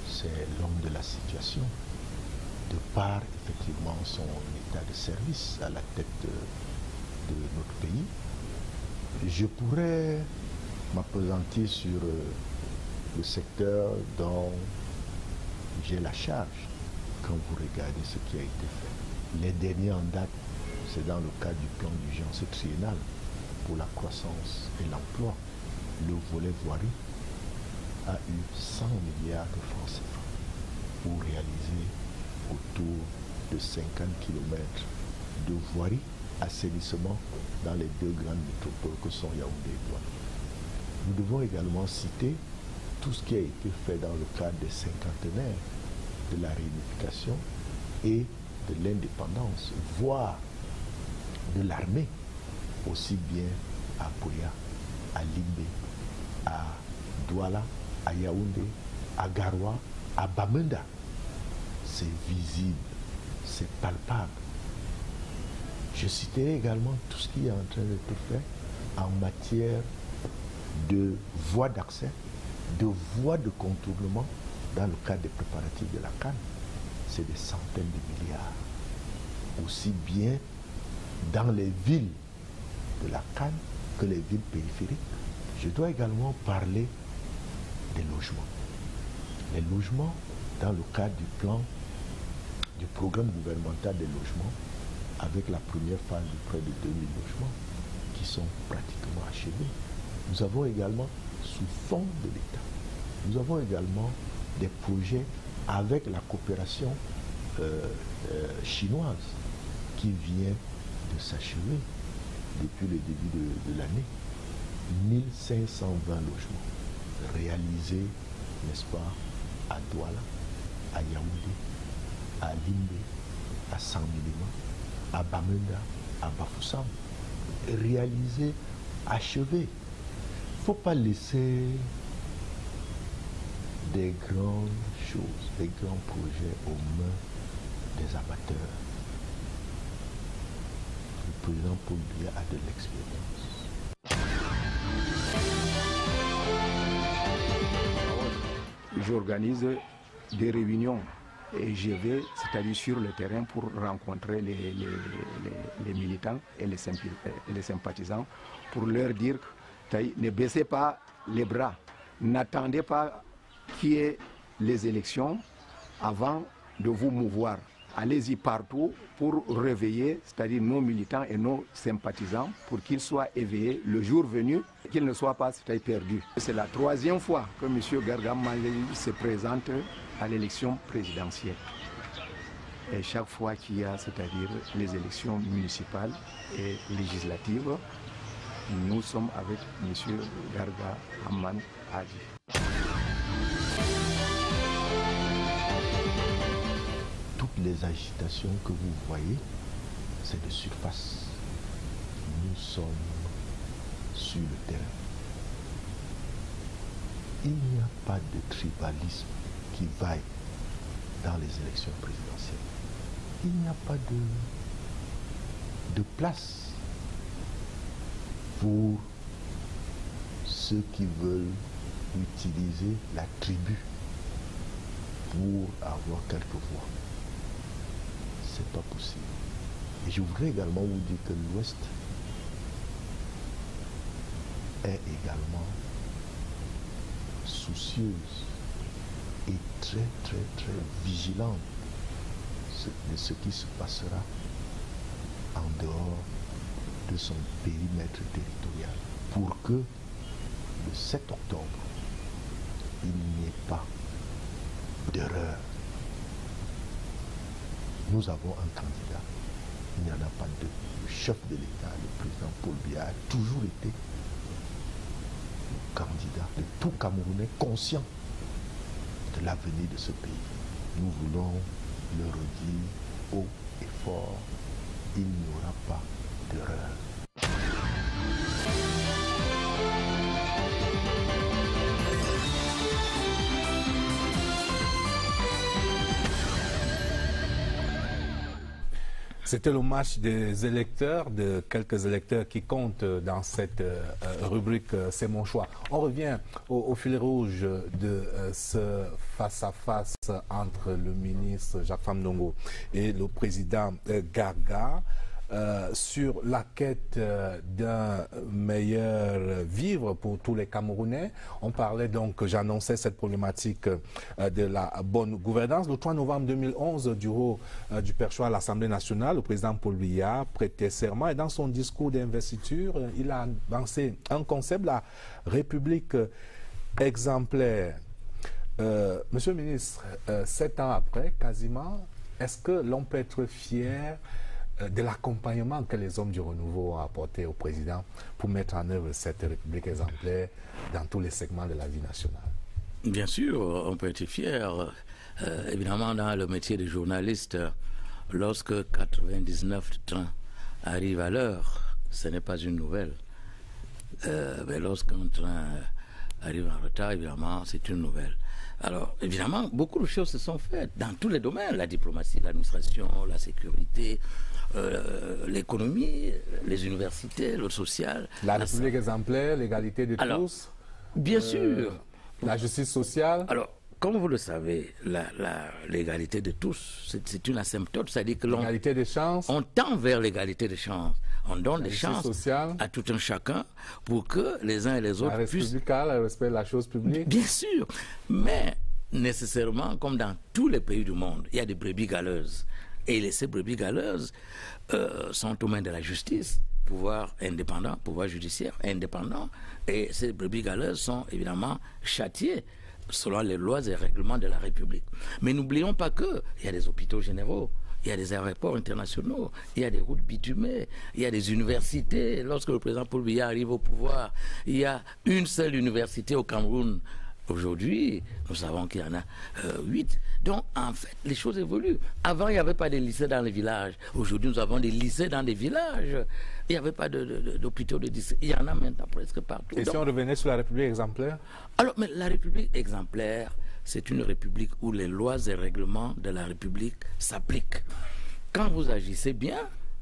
C'est l'homme de la situation, de par effectivement son état de service à la tête de notre pays. Je pourrais m'appesantir sur le secteur dont j'ai la charge quand vous regardez ce qui a été fait. Les derniers en date, c'est dans le cadre du plan d'urgence triennal pour la croissance et l'emploi. Le volet voirie a eu 100 milliards de francs CFA pour réaliser autour de 50 km de voirie, assainissement dans les deux grandes métropoles que sont Yaoundé et Douala. Nous devons également citer tout ce qui a été fait dans le cadre des cinquantenaires de la réunification et de l'indépendance, voire de l'armée, aussi bien à Buea, à Limbe, à Douala, à Yaoundé, à Garoua, à Bamenda. C'est visible, c'est palpable. Je citerai également tout ce qui est en train d'être fait en matière de voies d'accès, de voies de contournement dans le cadre des préparatifs de la CAN. C'est des centaines de milliards. Aussi bien dans les villes de la CAN que les villes périphériques. Je dois également parler des logements. Les logements dans le cadre du plan, du programme gouvernemental des logements, avec la première phase de près de 2000 logements qui sont pratiquement achevés. Nous avons également, sous fonds de l'État, nous avons également des projets avec la coopération chinoise qui vient de s'achever depuis le début de l'année. 1520 logements réalisés, n'est-ce pas, à Douala, à Yaoundé, à Limbe, à Saint-Milima, à Bamenda, à Bafoussam, réalisés, achevés. Il ne faut pas laisser des grandes choses, des grands projets aux mains des amateurs. Le président Paul Biya a de l'expérience. J'organise des réunions et je vais, c'est-à-dire sur le terrain, pour rencontrer les militants et les sympathisants, pour leur dire que ne baissez pas les bras, n'attendez pas qu'il y ait les élections avant de vous mouvoir. Allez-y partout pour réveiller, c'est-à-dire nos militants et nos sympathisants, pour qu'ils soient éveillés le jour venu, qu'ils ne soient pas perdus. C'est la troisième fois que M. Gargam Manali se présente à l'élection présidentielle. Et chaque fois qu'il y a, c'est-à-dire les élections municipales et législatives, nous sommes avec M. Garga Hamman Adi. Toutes les agitations que vous voyez, c'est de surface. Nous sommes sur le terrain. Il n'y a pas de tribalisme qui vaille dans les élections présidentielles. Il n'y a pas de place pour ceux qui veulent utiliser la tribu pour avoir quelques voix. C'est pas possible. Et je voudrais également vous dire que l'Ouest est également soucieuse et très vigilante de ce qui se passera en dehors de son périmètre territorial pour que le 7 octobre, il n'y ait pas d'erreur. Nous avons un candidat, il n'y en a pas deux. Le chef de l'État, le président Paul Biya, a toujours été le candidat de tout Camerounais conscient de l'avenir de ce pays. Nous voulons le redire haut et fort, il n'y aura pas d'erreur. C'était le match des électeurs, de quelques électeurs qui comptent dans cette rubrique C'est mon choix. On revient au fil rouge de ce face-à-face entre le ministre Jacques Famdongo et le président Garga sur la quête d'un meilleur vivre pour tous les Camerounais. On parlait donc, j'annonçais cette problématique de la bonne gouvernance. Le 3 novembre 2011, du haut du perchoir à l'Assemblée nationale, le président Paul Biya prêtait serment et dans son discours d'investiture, il a avancé un concept, la République exemplaire. Monsieur le ministre, 7 ans après, quasiment, est-ce que l'on peut être fier de l'accompagnement que les hommes du renouveau ont apporté au président pour mettre en œuvre cette République exemplaire dans tous les segments de la vie nationale? Bien sûr, on peut être fier. Évidemment, dans le métier de journaliste, lorsque 99 trains arrivent à l'heure, ce n'est pas une nouvelle. Mais lorsqu'un train arrive en retard, évidemment, c'est une nouvelle. Alors, évidemment, beaucoup de choses se sont faites dans tous les domaines, la diplomatie, l'administration, la sécurité, l'économie, les universités, le social. La République exemplaire, l'égalité de tous. Bien sûr. La justice sociale. Alors, comme vous le savez, l'égalité de tous, c'est une asymptote, c'est-à-dire que l'égalité des chances. On tend vers l'égalité des chances. On donne des chances sociale, à tout un chacun pour que les uns et les autres puissent... Le respect de la chose publique. Bien sûr, mais nécessairement, comme dans tous les pays du monde, il y a des brebis galeuses. Et ces brebis galeuses sont aux mains de la justice, pouvoir indépendant, pouvoir judiciaire indépendant. Et ces brebis galeuses sont évidemment châtiées selon les lois et règlements de la République. Mais n'oublions pas qu'il y a des hôpitaux généraux, il y a des aéroports internationaux, il y a des routes bitumées, il y a des universités. Lorsque le président Paul Biya arrive au pouvoir, il y a une seule université au Cameroun. Aujourd'hui, nous savons qu'il y en a 8. Donc, en fait, les choses évoluent. Avant, il n'y avait pas de lycées dans les villages. Aujourd'hui, nous avons des lycées dans des villages. Il n'y avait pas d'hôpitaux de lycées. Il y en a maintenant presque partout. Et si on revenait sur la République exemplaire? Alors, mais la République exemplaire, c'est une République où les lois et règlements de la République s'appliquent. Quand vous agissez bien,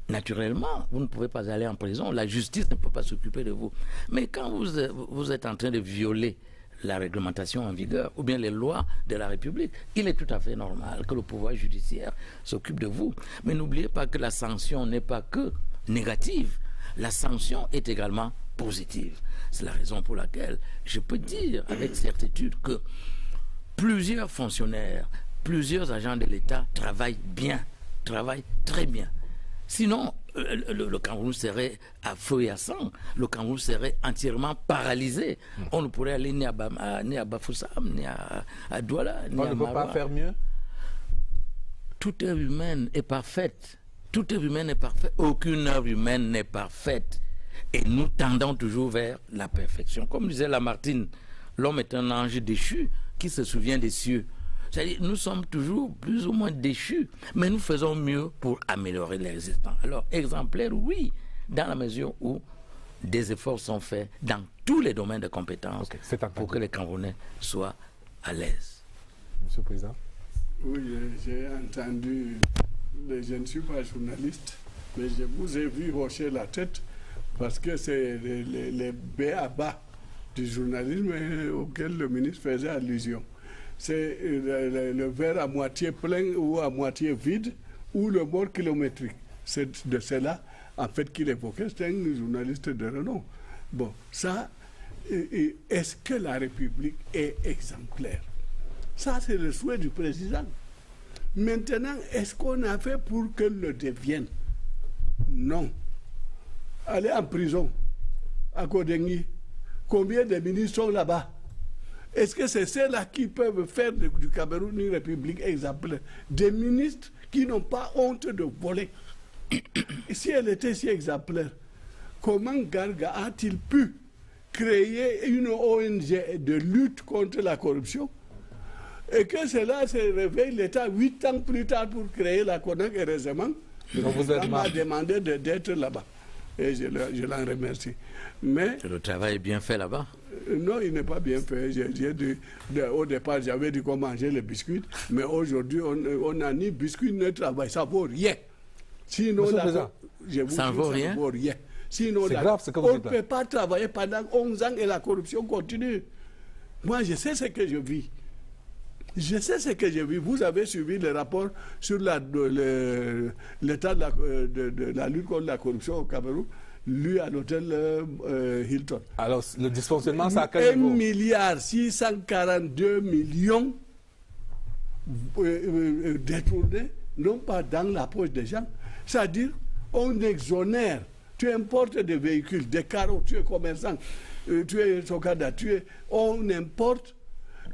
naturellement, vous ne pouvez pas aller en prison. La justice ne peut pas s'occuper de vous. Mais quand vous êtes en train de violer la réglementation en vigueur ou bien les lois de la République, il est tout à fait normal que le pouvoir judiciaire s'occupe de vous. Mais n'oubliez pas que la sanction n'est pas que négative. La sanction est également positive. C'est la raison pour laquelle je peux dire avec certitude que plusieurs fonctionnaires, plusieurs agents de l'État travaillent bien, travaillent très bien. Sinon, le Cameroun serait à feu et à sang. Le Cameroun serait entièrement paralysé. On ne pourrait aller ni à Bafoussam, ni à Douala, ni à Maroua. On ne peut pas faire mieux? Toute œuvre humaine est parfaite. Toute œuvre humaine est parfaite. Aucune œuvre humaine n'est parfaite. Et nous tendons toujours vers la perfection. Comme disait Lamartine, l'homme est un ange déchu qui se souvient des cieux. C'est-à-dire, nous sommes toujours plus ou moins déchus, mais nous faisons mieux pour améliorer l'existant. Alors, exemplaire, oui, dans la mesure où des efforts sont faits dans tous les domaines de compétences pour que les Camerounais soient à l'aise. Monsieur le Président. Oui, j'ai entendu, je ne suis pas journaliste, mais je vous ai vu hocher la tête parce que c'est les b.a.-ba du journalisme auquel le ministre faisait allusion. C'est le verre à moitié plein ou à moitié vide ou le bord kilométrique. C'est de cela, en fait, qu'il évoquait. C'est un journaliste de renom. Bon, ça, est-ce que la République est exemplaire? Ça, c'est le souhait du président. Maintenant, est-ce qu'on a fait pour qu'elle le devienne? Non. Allez en prison, à Kodengui. Combien de ministres sont là-bas? Est-ce que c'est ceux-là qui peuvent faire du Cameroun une république exemplaire? Des ministres qui n'ont pas honte de voler. Si elle était si exemplaire, comment Garga a-t-il pu créer une ONG de lutte contre la corruption et que cela se réveille l'État 8 ans plus tard pour créer la CONAC? Heureusement, on m'a demandé d'être là-bas. Et je l'en remercie. Mais le travail est bien fait là-bas? Non, il n'est pas bien fait. Au départ, j'avais dit qu'on mangeait les biscuits, mais aujourd'hui, on n'a ni biscuits ni travail. Ça ne vaut rien. Sinon, ça ne vaut rien. Sinon, on ne peut pas travailler pendant 11 ans et la corruption continue. Moi, je sais ce que je vis. Je sais ce que j'ai vu. Vous avez suivi le rapport sur l'état de la lutte contre la corruption au Cameroun, lu à l'hôtel Hilton. Alors, le dysfonctionnement, c'est à quel niveau? 1,642 milliard détournés, non pas dans la poche des gens. C'est-à-dire, on exonère. Tu importes des véhicules, des carreaux, tu es commerçant, tu es socada, on importe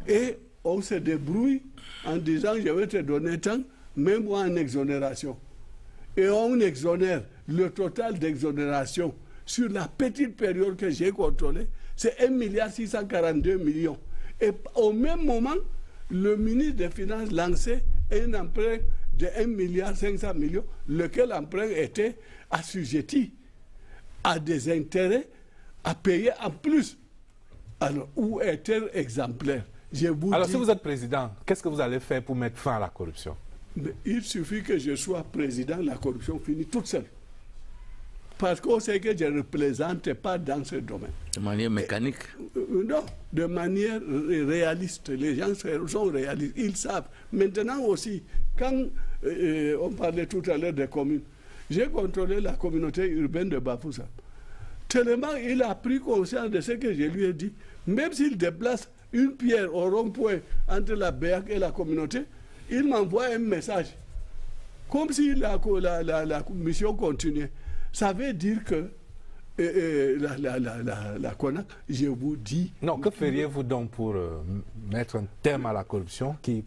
et on se débrouille en disant je vais te donner tant, même moi en exonération. Et on exonère. Le total d'exonération sur la petite période que j'ai contrôlée, c'est 1,642 milliard. Et au même moment, le ministre des Finances lançait un emprunt de 1,5 milliard, lequel emprunt était assujetti à des intérêts à payer en plus. Alors, où est-elle exemplaire? Alors, si vous êtes président, qu'est-ce que vous allez faire pour mettre fin à la corruption? Mais il suffit que je sois président, la corruption finit toute seule. parce qu'on sait que je ne représente pas dans ce domaine. De manière mécanique? Non, de manière réaliste. Les gens sont réalistes, ils savent. Maintenant aussi, quand on parlait tout à l'heure des communes, j'ai contrôlé la communauté urbaine de Bafoussam. Tellement il a pris conscience de ce que je lui ai dit. Même s'il déplace une pierre au rond-point entre la BEAC et la communauté, il m'envoie un message. Comme si la mission continuait. Ça veut dire que la CONAC, je vous dis... Non, que feriez-vous donc pour mettre un terme à la corruption qui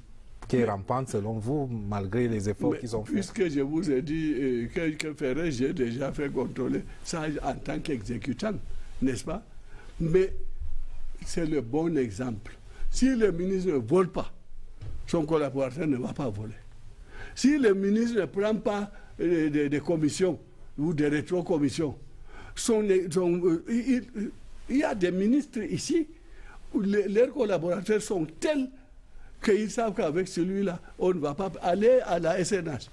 est rampante selon vous, malgré les efforts qu'ils ont faits? Puisque je vous ai dit que ferais, j'ai déjà fait contrôler ça en tant qu'exécutant, n'est-ce pas? Mais c'est le bon exemple. Si le ministre ne vole pas, son collaborateur ne va pas voler. Si le ministre ne prend pas des commissions ou des rétro-commissions, il y a des ministres ici où leurs collaborateurs sont tels qu'ils savent qu'avec celui-là, on ne va pas aller à la SNH.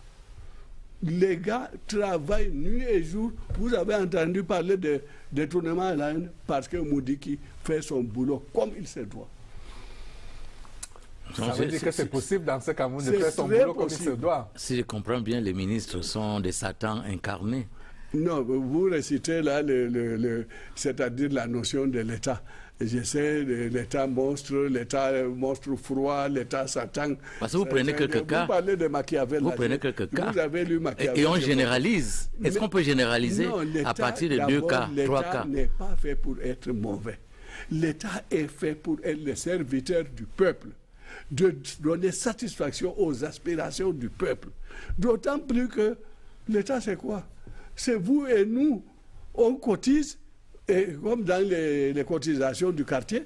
Les gars travaillent nuit et jour. Vous avez entendu parler de détournement à la haine parce que Moudiki fait son boulot comme il se doit. Ça veut dire que c'est possible dans ce Cameroun de faire son boulot comme il se doit. Si je comprends bien, les ministres sont des satans incarnés. Non, vous récitez là, c'est-à-dire la notion de l'État. Je sais, l'État monstre froid, l'État satan. Parce que vous prenez quelques cas. Vous parlez de Machiavel. Vous prenez quelques cas. Vous avez lu Machiavel. Et on généralise. Est-ce qu'on peut généraliser à partir de 2 cas, 3 cas? L'État n'est pas fait pour être mauvais. L'État est fait pour être le serviteur du peuple, de donner satisfaction aux aspirations du peuple. D'autant plus que l'État, c'est quoi? C'est vous et nous, on cotise, et comme dans les cotisations du quartier,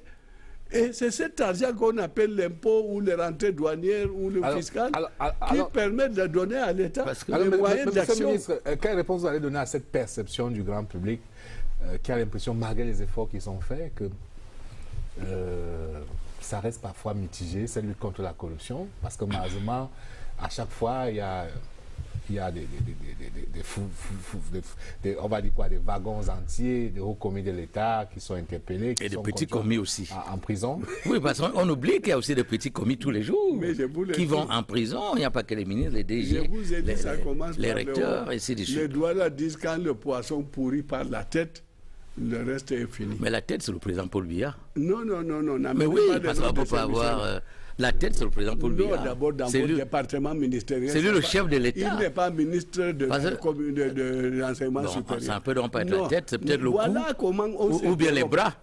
et c'est cet argent qu'on appelle l'impôt ou les rentrées douanières ou le fiscal qui permet de donner à l'État les moyens d'action. Ministre, quelle réponse vous allez donner à cette perception du grand public qui a l'impression, malgré les efforts qui sont faits, que ça reste parfois mitigé, cette lutte contre la corruption, parce que malheureusement, à chaque fois, il y a on va dire quoi, des wagons entiers de hauts commis de l'État qui sont interpellés. Et des petits commis aussi. En prison. Oui, parce qu'on oublie qu'il y a aussi des petits commis tous les jours qui vont en prison. Il n'y a pas que les ministres, les DG, je vous ai dit, les recteurs, et ainsi de suite. Les douaniers disent quand le poisson pourrit par la tête, le reste est fini. Mais la tête, c'est le président Paul Biya. Non. Mais oui, parce qu'on ne peut pas avoir... La tête, c'est le président Paul Biya. Non, d'abord dans votre département ministériel. C'est lui le chef de l'État. Il n'est pas ministre de l'enseignement supérieur. Ça peut donc pas être la tête, c'est peut-être le cou ou bien les bras.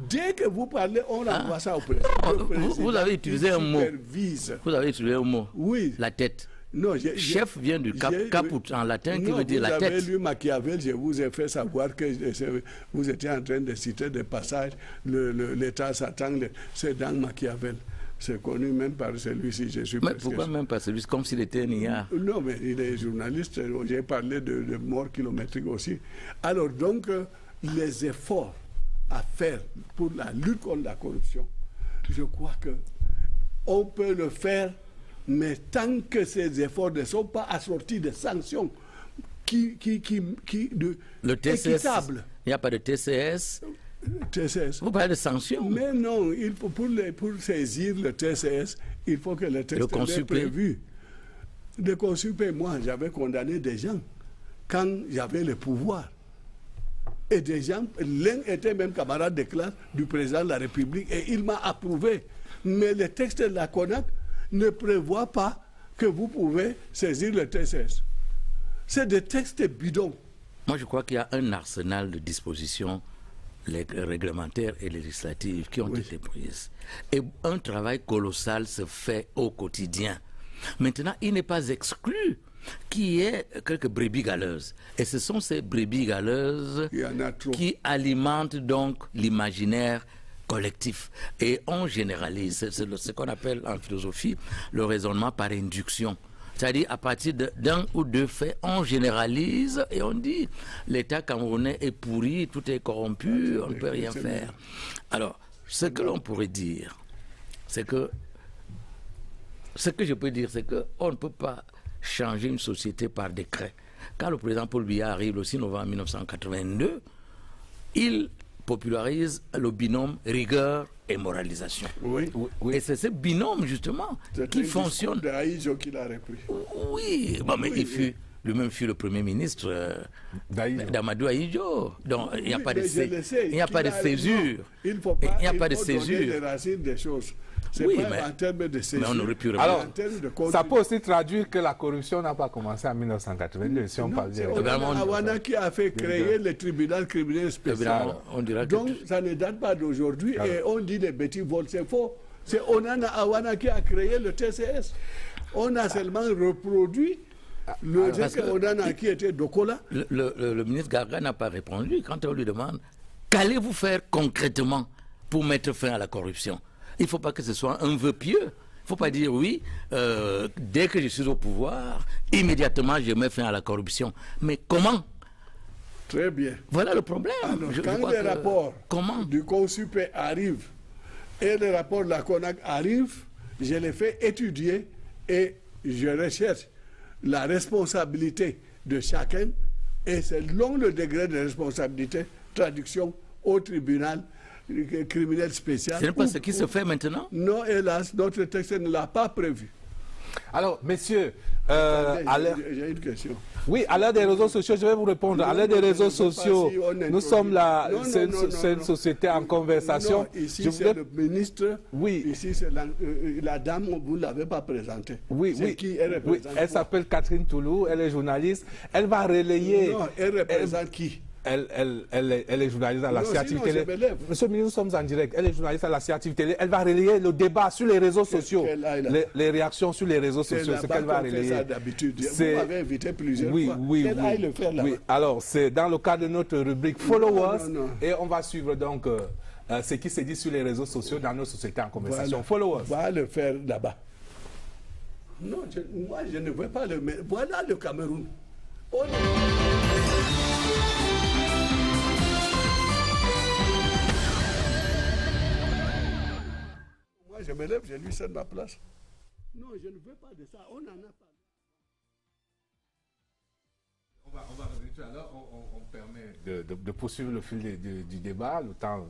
Dès que vous parlez, on renvoie ça au président. Vous avez utilisé un mot. Vous avez utilisé un mot. Oui. La tête. Non, chef vient du caput en latin qui veut dire la tête. Vous avez lu Machiavel, je vous ai fait savoir que vous étiez en train de citer des passages, l'État Satan, c'est dans Machiavel. C'est connu même par celui-ci, je suis Mais pourquoi même par celui-ci, comme s'il était un niard? Non, mais il est journaliste, j'ai parlé de mort kilométrique aussi. Alors donc, les efforts à faire pour la lutte contre la corruption, je crois qu'on peut le faire, mais tant que ces efforts ne sont pas assortis de sanctions le TCS, équitables. Il n'y a pas de TCS. TCS. Vous parlez de sanctions. Mais non, il faut pour saisir le TCS, il faut que le TCS soit prévu. De consulter, moi, j'avais condamné des gens quand j'avais le pouvoir. Et des gens, l'un était même camarade de classe du président de la République et il m'a approuvé. Mais le texte de la CONAC ne prévoit pas que vous pouvez saisir le TCS. C'est des textes bidons. Moi, je crois qu'il y a un arsenal de dispositions réglementaires et législatives qui ont été prises. Et un travail colossal se fait au quotidien. Maintenant, il n'est pas exclu qu'il y ait quelques brebis galeuses. Et ce sont ces brebis galeuses qui alimentent donc l'imaginaire collectif. Et on généralise. C'est ce qu'on appelle en philosophie le raisonnement par induction. C'est-à-dire, à partir d'un ou deux faits, on généralise et on dit l'État camerounais est pourri, tout est corrompu, on ne peut rien faire. Alors, ce que l'on pourrait dire, c'est que... Ce que je peux dire, c'est qu'on ne peut pas changer une société par décret. quand le président Paul Biya arrive le 6 novembre 1982, il popularise le binôme rigueur et moralisation. Oui. Et c'est ce binôme, justement, qui fonctionne. C'est Aïdjo qui l'a repris. Oui, bon, mais il fut... Lui-même fut le Premier ministre d'Amadou Aïdjo. Donc, il n'y a pas de césure. Il ne faut pas donner les racines des choses. C'est oui, pas en termes de césure. Mais on aurait pu alors, ça peut aussi traduire que la corruption n'a pas commencé en 1982, si on parle de... Awana qui a fait créer le tribunal criminel spécial. Donc, ça ne date pas d'aujourd'hui. Et on dit les bêtises volent, c'est faux. C'est Onana Awana qui a créé le TCS. On a seulement reproduit le qui était Dokola. Le ministre Garga n'a pas répondu quand on lui demande qu'allez-vous faire concrètement pour mettre fin à la corruption. Il ne faut pas que ce soit un vœu pieux. Il ne faut pas dire oui, dès que je suis au pouvoir, immédiatement je mets fin à la corruption. Mais comment? Très bien. Voilà le problème. Alors, quand les rapports du COSUPE arrivent et les rapports de la CONAC arrivent, je les fais étudier et je recherche la responsabilité de chacun, et selon le degré de responsabilité, traduction au tribunal criminel spécial. Ce n'est pas ce qui se fait maintenant? Non, hélas, notre texte ne l'a pas prévu. Alors, messieurs, j'ai une question. Oui, à l'heure des réseaux sociaux, je vais vous répondre. À l'heure des réseaux sociaux, nous sommes là, c'est une société en conversation. Non, ici, c'est le ministre. Oui. Ici, c'est la dame, vous ne l'avez pas présentée. Oui, oui. Qui elle représente? Elle s'appelle Catherine Toulou, elle est journaliste. Elle va relayer. Non, elle représente qui? Elle est journaliste à la CIATV Télé. Monsieur le ministre, nous sommes en direct. Elle est journaliste à la CIATV Télé. Elle va relayer le débat sur les réseaux sociaux. Les réactions sur les réseaux sociaux, c'est qu'elle va relayer. Vous m'avez invité plusieurs fois. Oui. Le faire là-bas. Alors, c'est dans le cadre de notre rubrique Followers. Et on va suivre donc ce qui se dit sur les réseaux sociaux dans nos sociétés en conversation. Followers. On va le faire là-bas. Non, moi, je ne veux pas le mettre. Voilà le Cameroun. Moi, je me lève, je lui cède ma place. Non, je ne veux pas de ça. On en a pas. On va revenir tout à l'heure. On permet de poursuivre le fil du débat, le temps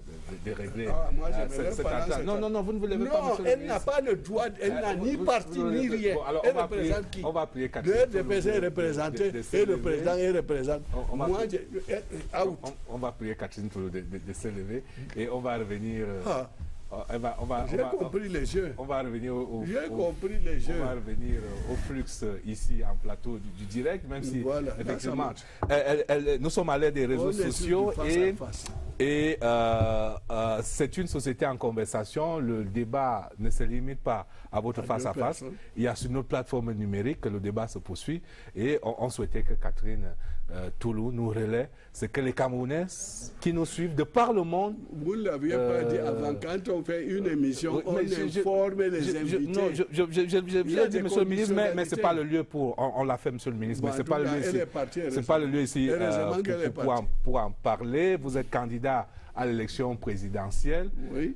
de régler. Moi, je me lève pas. Non, vous ne vous levez pas. Non, elle n'a pas le droit, elle n'a ni parti ni rien. Elle représente qui? On va prier Catherine. Le DPC est représenté et le président est représenté. On va prier Catherine de se lever et on va revenir. J'ai compris les jeux. On va revenir J'ai compris les jeux. On va revenir au flux ici en plateau du direct, même si effectivement nous sommes à l'ère des réseaux sociaux et c'est une société en conversation. Le débat ne se limite pas à votre face-à-face. Il y a sur notre plateforme numérique que le débat se poursuit et on souhaitait que Catherine Toulou nous relaie ce que les Camerounais qui nous suivent de par le monde. Vous ne l'aviez pas dit avant, quand on fait une émission, on informe les invités. Non, je dis, monsieur le ministre, mais ce n'est pas le lieu pour. On l'a fait, monsieur le ministre, mais ce n'est pas le lieu ici. C'est pas le lieu ici pour en parler. Vous êtes candidat à l'élection présidentielle. Oui.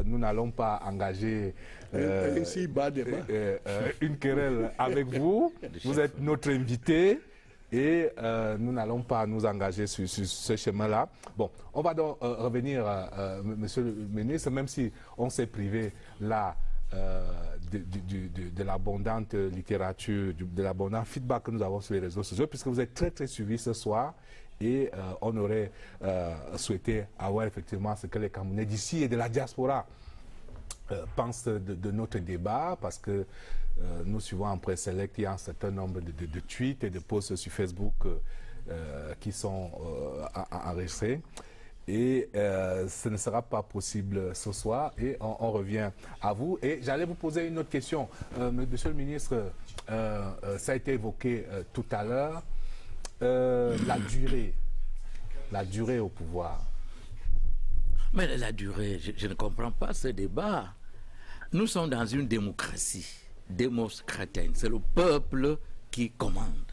Nous n'allons pas engager une querelle avec vous. Vous êtes notre invité. Et nous n'allons pas nous engager sur ce chemin-là. Bon, on va donc revenir, monsieur le ministre, même si on s'est privé là de l'abondante littérature, de l'abondant feedback que nous avons sur les réseaux sociaux, puisque vous êtes très très suivis ce soir. Et on aurait souhaité avoir effectivement ce que les Camerounais d'ici et de la diaspora pensent de notre débat, parce que nous suivons en Presse Select, il y a un certain nombre de tweets et de posts sur Facebook qui sont enregistrés. Et ce ne sera pas possible ce soir. Et on revient à vous. Et j'allais vous poser une autre question. Monsieur le ministre, ça a été évoqué tout à l'heure. La durée au pouvoir. Mais la durée, je ne comprends pas ce débat. Nous sommes dans une démocratie. Démocratienne, c'est le peuple qui commande.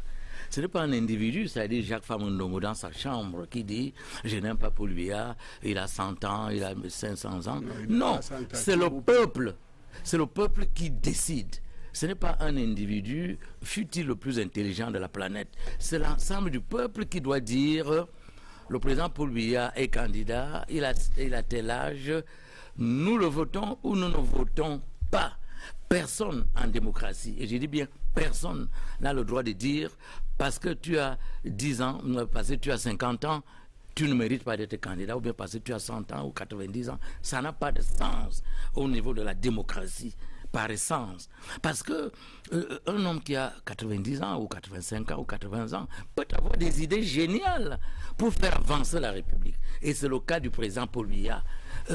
Ce n'est pas un individu, c'est-à-dire Jacques Famondongo dans sa chambre qui dit « Je n'aime pas Paul Biya, il a 100 ans, il a 500 ans ». Non, c'est le peuple. C'est le peuple qui décide. ce n'est pas un individu, fût-il le plus intelligent de la planète. C'est l'ensemble du peuple qui doit dire, le président Paul Biya est candidat, il a tel âge, nous le votons ou nous ne votons pas. Personne en démocratie, et je dis bien personne, n'a le droit de dire, parce que tu as 10 ans, parce que tu as 50 ans, tu ne mérites pas d'être candidat, ou bien parce que tu as 100 ans ou 90 ans. Ça n'a pas de sens au niveau de la démocratie, par essence. Parce que un homme qui a 90 ans ou 85 ans ou 80 ans peut avoir des idées géniales pour faire avancer la République. Et c'est le cas du président Paul Biya.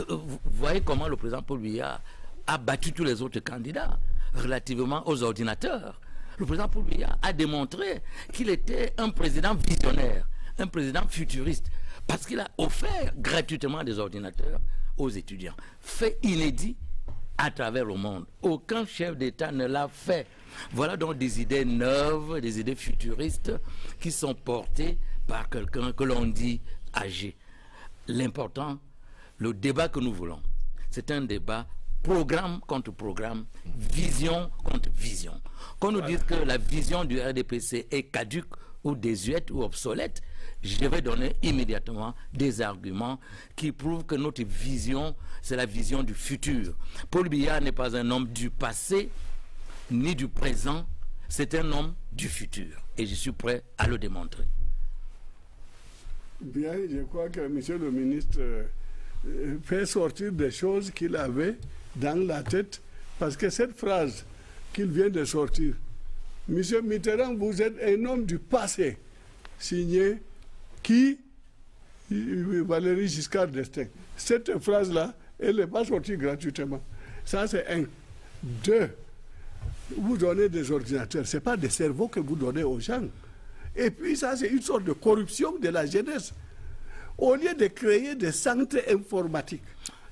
Vous voyez comment le président Paul Biya a battu tous les autres candidats relativement aux ordinateurs. Le président Paul Biya a démontré qu'il était un président visionnaire, un président futuriste, parce qu'il a offert gratuitement des ordinateurs aux étudiants. Fait inédit à travers le monde. Aucun chef d'État ne l'a fait. Voilà donc des idées neuves, des idées futuristes qui sont portées par quelqu'un que l'on dit âgé. L'important, le débat que nous voulons, c'est un débat programme contre programme, vision contre vision. Qu'on nous dise que la vision du RDPC est caduque ou désuète ou obsolète, je vais donner immédiatement des arguments qui prouvent que notre vision, c'est la vision du futur. Paul Biya n'est pas un homme du passé ni du présent, c'est un homme du futur. Et je suis prêt à le démontrer. Bien, je crois que M. le ministre fait sortir des choses qu'il avait dans la tête, parce que cette phrase qu'il vient de sortir, M. Mitterrand, vous êtes un homme du passé, signé qui Valéry Giscard d'Estaing. Cette phrase-là, elle n'est pas sortie gratuitement. Ça, c'est un. Deux, vous donnez des ordinateurs. Ce n'est pas des cerveaux que vous donnez aux gens. Et puis ça, c'est une sorte de corruption de la jeunesse. Au lieu de créer des centres informatiques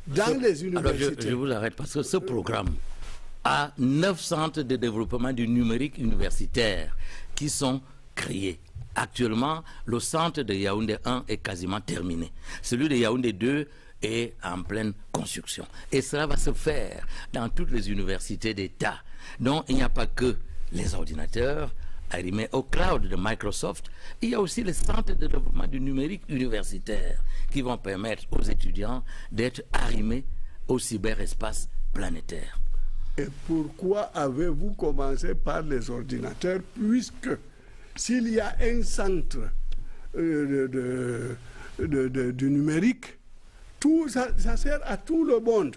dans les universités. Alors je vous arrête parce que ce programme a 9 centres de développement du numérique universitaire qui sont créés. Actuellement, le centre de Yaoundé 1 est quasiment terminé. Celui de Yaoundé 2 est en pleine construction. Et cela va se faire dans toutes les universités d'État. Donc, il n'y a pas que les ordinateurs arrimés au cloud de Microsoft. Il y a aussi les centres de développement du numérique universitaire qui vont permettre aux étudiants d'être arrimés au cyberespace planétaire. Et pourquoi avez-vous commencé par les ordinateurs, puisque s'il y a un centre du numérique, tout ça sert à tout le monde.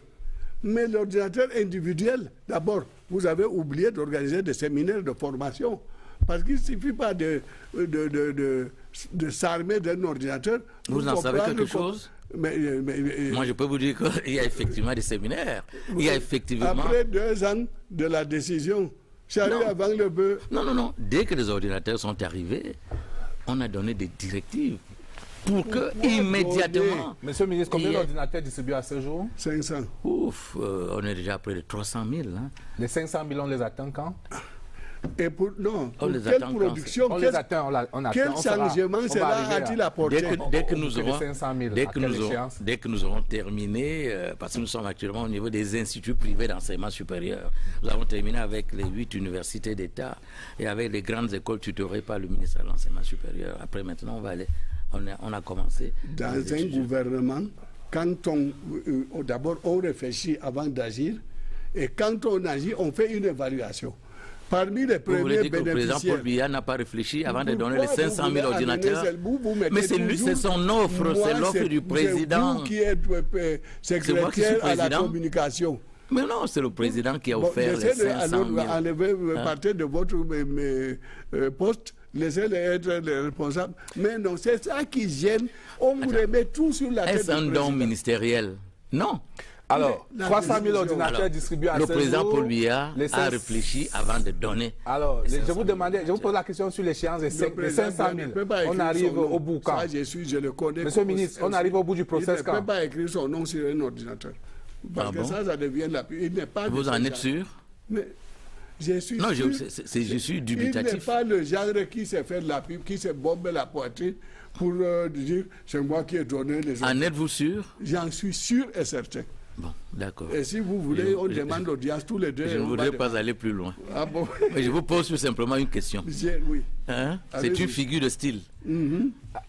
Mais l'ordinateur individuel, d'abord, vous avez oublié d'organiser des séminaires de formation. Parce qu'il ne suffit pas de s'armer d'un ordinateur. Vous en savez quelque chose? Moi, je peux vous dire qu'il y a effectivement des séminaires. Il y a effectivement... Après 2 ans de la décision, charrue avant le bœuf. Non. Dès que les ordinateurs sont arrivés, on a donné des directives pour que immédiatement... Monsieur le ministre, combien d'ordinateurs distribués à ce jour? 500. Ouf, on est déjà à près de 300 000. Hein. Les 500 000, on les attend quand? Et pour quelle production, quel changement cela a-t-il apporté? Dès que nous aurons terminé, parce que nous sommes actuellement au niveau des instituts privés d'enseignement supérieur, nous avons terminé avec les 8 universités d'État et avec les grandes écoles tutorées par le ministère de l'Enseignement supérieur. Après, maintenant, on a commencé. Dans un gouvernement, quand d'abord on réfléchit avant d'agir, et quand on agit, on fait une évaluation. Parmi les premiers bénéficiaires... Le président Paul Biya n'a pas réfléchi avant de donner les 500 000 ordinateurs. Mais c'est lui, c'est son offre, c'est l'offre du président. C'est vous qui êtes secrétaire à la communication. Mais non, c'est le président qui a offert les 500 000. Enlever partir de votre poste, laissez-les être les responsables. Mais non, c'est ça qui gêne. On vous remet tout sur la tête du président. Est-ce un don ministériel? Non. Alors, 300 000 ordinateurs distribués à ce jour. Le président Paul Biya a réfléchi avant de donner. Alors, je vous pose la question sur l'échéance des 500 000. On arrive au bout quand? Je le connais. Monsieur le ministre, on arrive au bout du processus quand? Il ne peut pas écrire son nom sur un ordinateur. Parce que ça devient la pub. Il n'est pas. Vous en êtes sûr? Mais je suis sûr. Non, je suis dubitatif. Il n'est pas le genre qui se fait de la pub, qui se bombe la poitrine pour dire c'est moi qui ai donné les ordinateurs. En êtes-vous sûr? J'en suis sûr et certain. Bon, d'accord. Et si vous voulez, on demande l'audience tous les deux. Je ne voudrais pas aller plus loin. Ah bon? Mais je vous pose tout simplement une question. Oui. Hein? C'est une figure de style.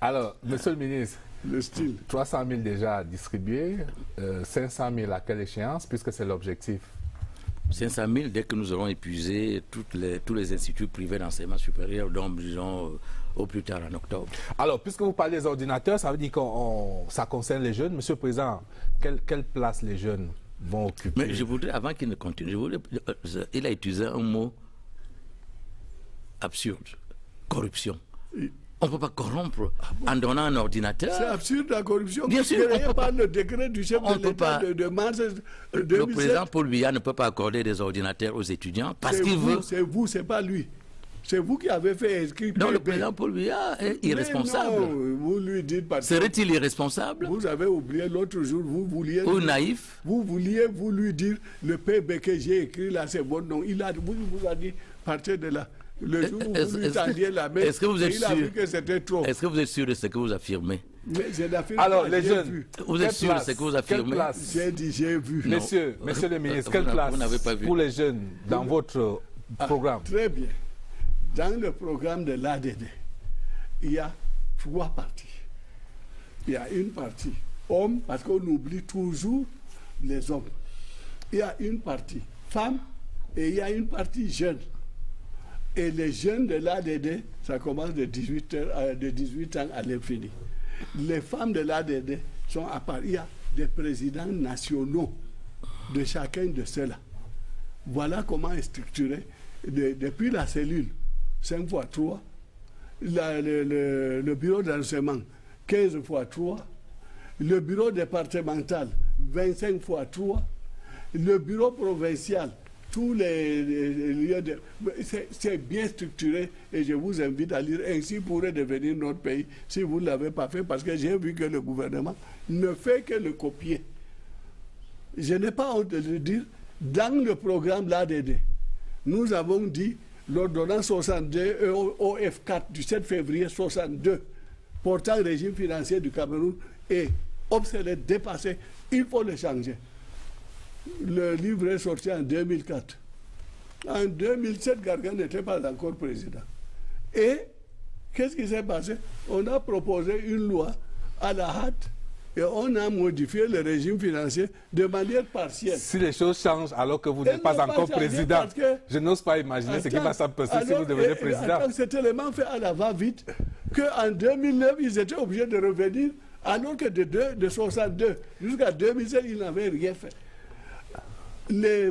Alors, monsieur le ministre, le style. 300 000 déjà distribués, 500 000 à quelle échéance, puisque c'est l'objectif? 500 000 dès que nous aurons épuisé tous les instituts privés d'enseignement supérieur, donc disons au plus tard en octobre. Alors, puisque vous parlez des ordinateurs, ça veut dire que ça concerne les jeunes. Monsieur le Président, quelle place les jeunes vont occuper? Mais je voudrais, avant qu'il ne continue, il a utilisé un mot absurde, corruption. On ne peut pas corrompre en donnant un ordinateur. C'est absurde la corruption. Bien sûr, on peut pas. Le décret du chef de l'État de mars 2007. Le président Paul Biya ne peut pas accorder des ordinateurs aux étudiants parce qu'il veut... C'est vous, c'est pas lui. C'est vous qui avez fait inscrire... Non, le président Paul Biya est irresponsable. Non, vous lui dites... Serait-il irresponsable? Vous avez oublié l'autre jour, vous vouliez... Ou naïf? Vous vouliez lui dire, le PB que j'ai écrit là, c'est bon. Non, vous a dit, partez de là. Le jour où vous lui tendiez la main, il a vu que c'était trop. Est-ce que vous êtes sûr de ce que vous affirmez? Alors, les jeunes, vous êtes sûr de ce que vous affirmez? J'ai dit, j'ai vu. Monsieur le ministre, quelle place pour les jeunes dans votre programme? Très bien. Dans le programme de l'ADD, il y a 3 parties. Il y a une partie hommes, parce qu'on oublie toujours les hommes. Il y a une partie femmes et il y a une partie jeunes. Et les jeunes de l'ADD, ça commence de 18 ans à l'infini. Les femmes de l'ADD sont à part. Il y a des présidents nationaux de chacun de ceux-là. Voilà comment est structuré depuis la cellule 5 x 3, le bureau d'enseignement 15 x 3, le bureau départemental 25 x 3, le bureau provincial, tous les lieux de... C'est bien structuré et je vous invite à lire. Ainsi pourrait devenir notre pays si vous ne l'avez pas fait, parce que j'ai vu que le gouvernement ne fait que le copier. Je n'ai pas honte de le dire. Dans le programme l'ADD, nous avons dit l'ordonnance 62 OF4 du 7 février 62 portant régime financier du Cameroun est obsolète, dépassé. Il faut le changer. Le livre est sorti en 2004. En 2007, Gargan n'était pas encore président. Et qu'est-ce qui s'est passé? On a proposé une loi à la hâte et on a modifié le régime financier de manière partielle. Si les choses changent alors que vous n'êtes pas encore président, je n'ose pas imaginer ce qui va se passer si vous devenez président. Cet élément fait à la va-vite qu'en 2009, ils étaient obligés de revenir, alors que de 62 jusqu'à 2007, ils n'avaient rien fait.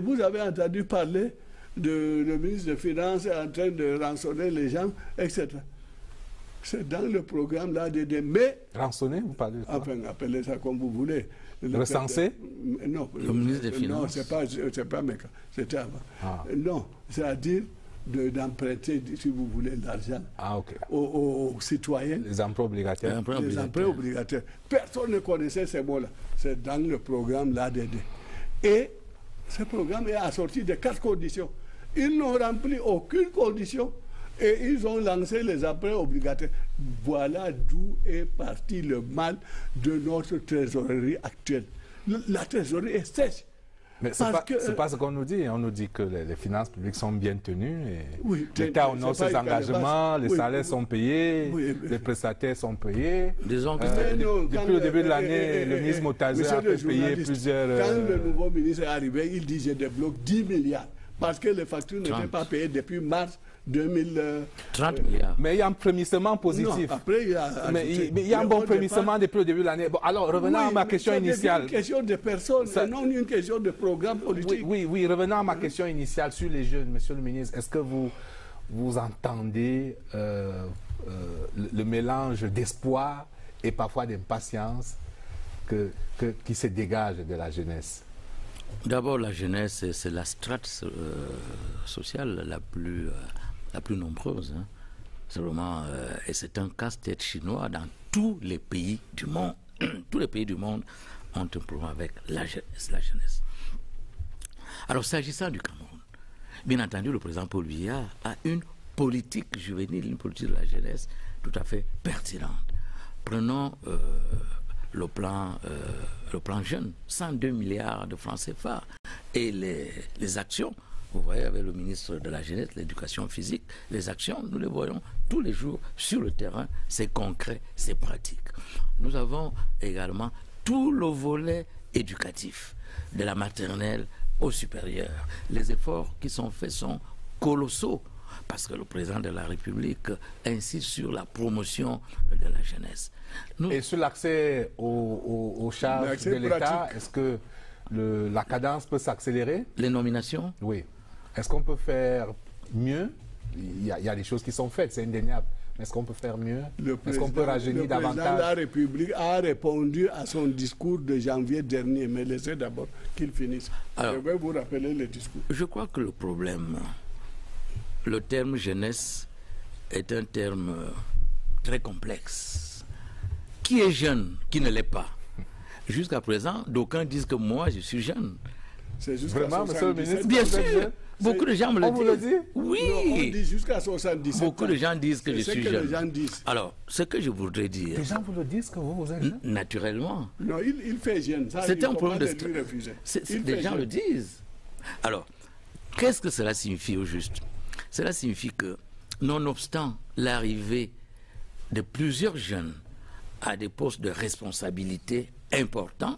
Vous avez entendu parler le ministre des Finances en train de rançonner les gens, etc. C'est dans le programme là de mais rançonner, vous parlez de quoi? Enfin, appelez ça comme vous voulez. Recenser? Non, le ministre des Finances. Non, c'est pas méca, c'était avant. Non, c'est-à-dire d'emprunter, si vous voulez, l'argent aux citoyens. Les emprunts obligataires. Les emprunts obligataires. Personne ne connaissait ces mots-là. C'est dans le programme l'ADD. Et ce programme est assorti de 4 conditions. Ils n'ont rempli aucune condition et ils ont lancé les emprunts obligataires. Voilà d'où est parti le mal de notre trésorerie actuelle. La trésorerie est sèche. Mais c'est pas ce qu'on nous dit. On nous dit que les finances publiques sont bien tenues. L'État honore ses engagements, les salaires sont payés, les prestataires sont payés. Disons que depuis le début de l'année, le ministre Moutazé a fait payer plusieurs... Quand le nouveau ministre est arrivé, il dit « je débloque 10 milliards » parce que les factures n'étaient pas payées depuis mars 30 milliards. Mais il y a un frémissement positif. Non, après, il y a un bon frémissement depuis le début de l'année. Bon, alors, revenons à ma question initiale. C'est une question de personnes, non une question de programme politique. Oui, revenons à ma question initiale sur les jeunes, monsieur le ministre. Est-ce que vous entendez le mélange d'espoir et parfois d'impatience qui se dégage de la jeunesse? D'abord, la jeunesse, c'est la strate sociale la plus nombreuse. Hein. C'est vraiment, et c'est un casse-tête chinois dans tous les pays du monde. Tous les pays du monde ont un problème avec la jeunesse. Alors, s'agissant du Cameroun, bien entendu, le président Paul Biya a une politique juvénile, une politique de la jeunesse tout à fait pertinente. Prenons le plan jeune, 102 milliards de francs CFA. Et les actions, vous voyez avec le ministre de la Jeunesse, de l'Éducation physique, les actions, nous les voyons tous les jours sur le terrain, c'est concret, c'est pratique. Nous avons également tout le volet éducatif, de la maternelle au supérieur. Les efforts qui sont faits sont colossaux, parce que le président de la République insiste sur la promotion de la jeunesse. Et sur l'accès aux charges de l'État, est-ce que la cadence peut s'accélérer? Les nominations? Oui. Est-ce qu'on peut faire mieux? Il y a des choses qui sont faites, c'est indéniable. Mais est-ce qu'on peut faire mieux? Est-ce qu'on peut rajeunir davantage? Le président de la République a répondu à son discours de janvier dernier, mais laissez d'abord qu'il finisse. Alors, je vais vous rappeler le discours. Je crois que le problème, le terme jeunesse est un terme très complexe. Qui est jeune, qui ne l'est pas? Jusqu'à présent, d'aucuns disent que moi, je suis jeune. C'est jusqu'à vraiment, monsieur le ministre? Bien sûr. Beaucoup de gens me le disent. Oui. Non, on dit jusqu'à 77 Beaucoup de gens disent que je suis jeune. Les gens disent. Alors, ce que je voudrais dire... Les gens vous le disent que vous êtes jeune? Naturellement. Non, il fait jeune. C'est un problème de lui refuser. Les gens le disent. Alors, qu'est-ce que cela signifie au juste? Cela signifie que, nonobstant l'arrivée de plusieurs jeunes à des postes de responsabilité importants,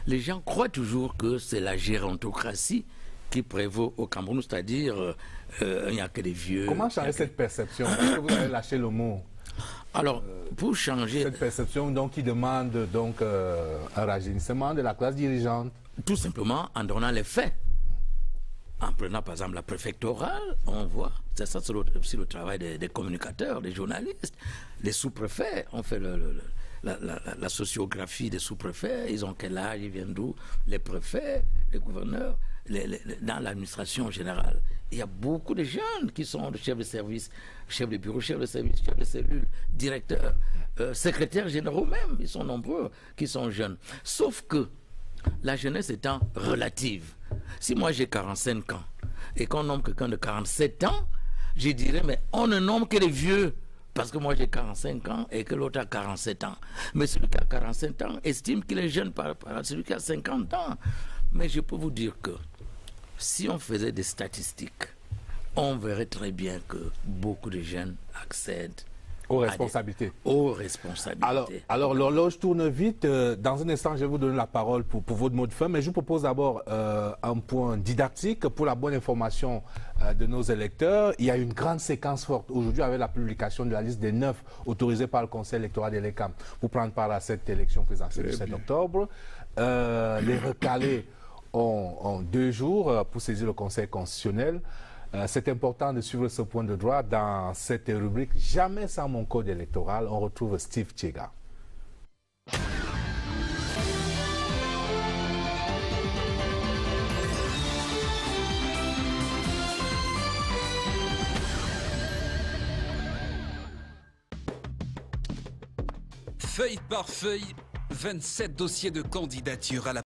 les gens croient toujours que c'est la gérontocratie qui prévaut au Cameroun, c'est-à-dire il n'y a que des vieux. Comment changer cette perception? Est-ce que vous avez lâché le mot? Alors, pour changer... Cette perception donc, qui demande donc, un rajeunissement de la classe dirigeante? Tout simplement en donnant les faits. En prenant par exemple la préfectorale, on voit, c'est ça, c'est aussi le travail des communicateurs, des journalistes, des sous-préfets. On fait la sociographie des sous-préfets, ils ont quel âge, ils viennent d'où, les préfets, les gouverneurs, dans l'administration générale. Il y a beaucoup de jeunes qui sont chefs de service, chefs de bureau, chefs de service, chefs de cellule, directeurs, secrétaires généraux même, ils sont nombreux qui sont jeunes. Sauf que la jeunesse étant relative, si moi j'ai 45 ans et qu'on nomme quelqu'un de 47 ans, je dirais mais on ne nomme que les vieux. Parce que moi j'ai 45 ans et que l'autre a 47 ans. Mais celui qui a 47 ans estime qu'il est jeune par rapport à celui qui a 50 ans. Mais je peux vous dire que si on faisait des statistiques, on verrait très bien que beaucoup de jeunes accèdent aux responsabilités. Aux responsabilités. Alors l'horloge tourne vite. Dans un instant, je vais vous donner la parole pour votre mot de fin. Mais je vous propose d'abord un point didactique pour la bonne information de nos électeurs. Il y a une grande séquence forte aujourd'hui avec la publication de la liste des 9 autorisés par le Conseil électoral de l'ECAM pour prendre part à cette élection présidentielle du 7 octobre. Les recalés ont 2 jours pour saisir le Conseil constitutionnel. C'est important de suivre ce point de droit dans cette rubrique. Jamais sans mon code électoral, on retrouve Steve Tchega. Feuille par feuille, 27 dossiers de candidature à la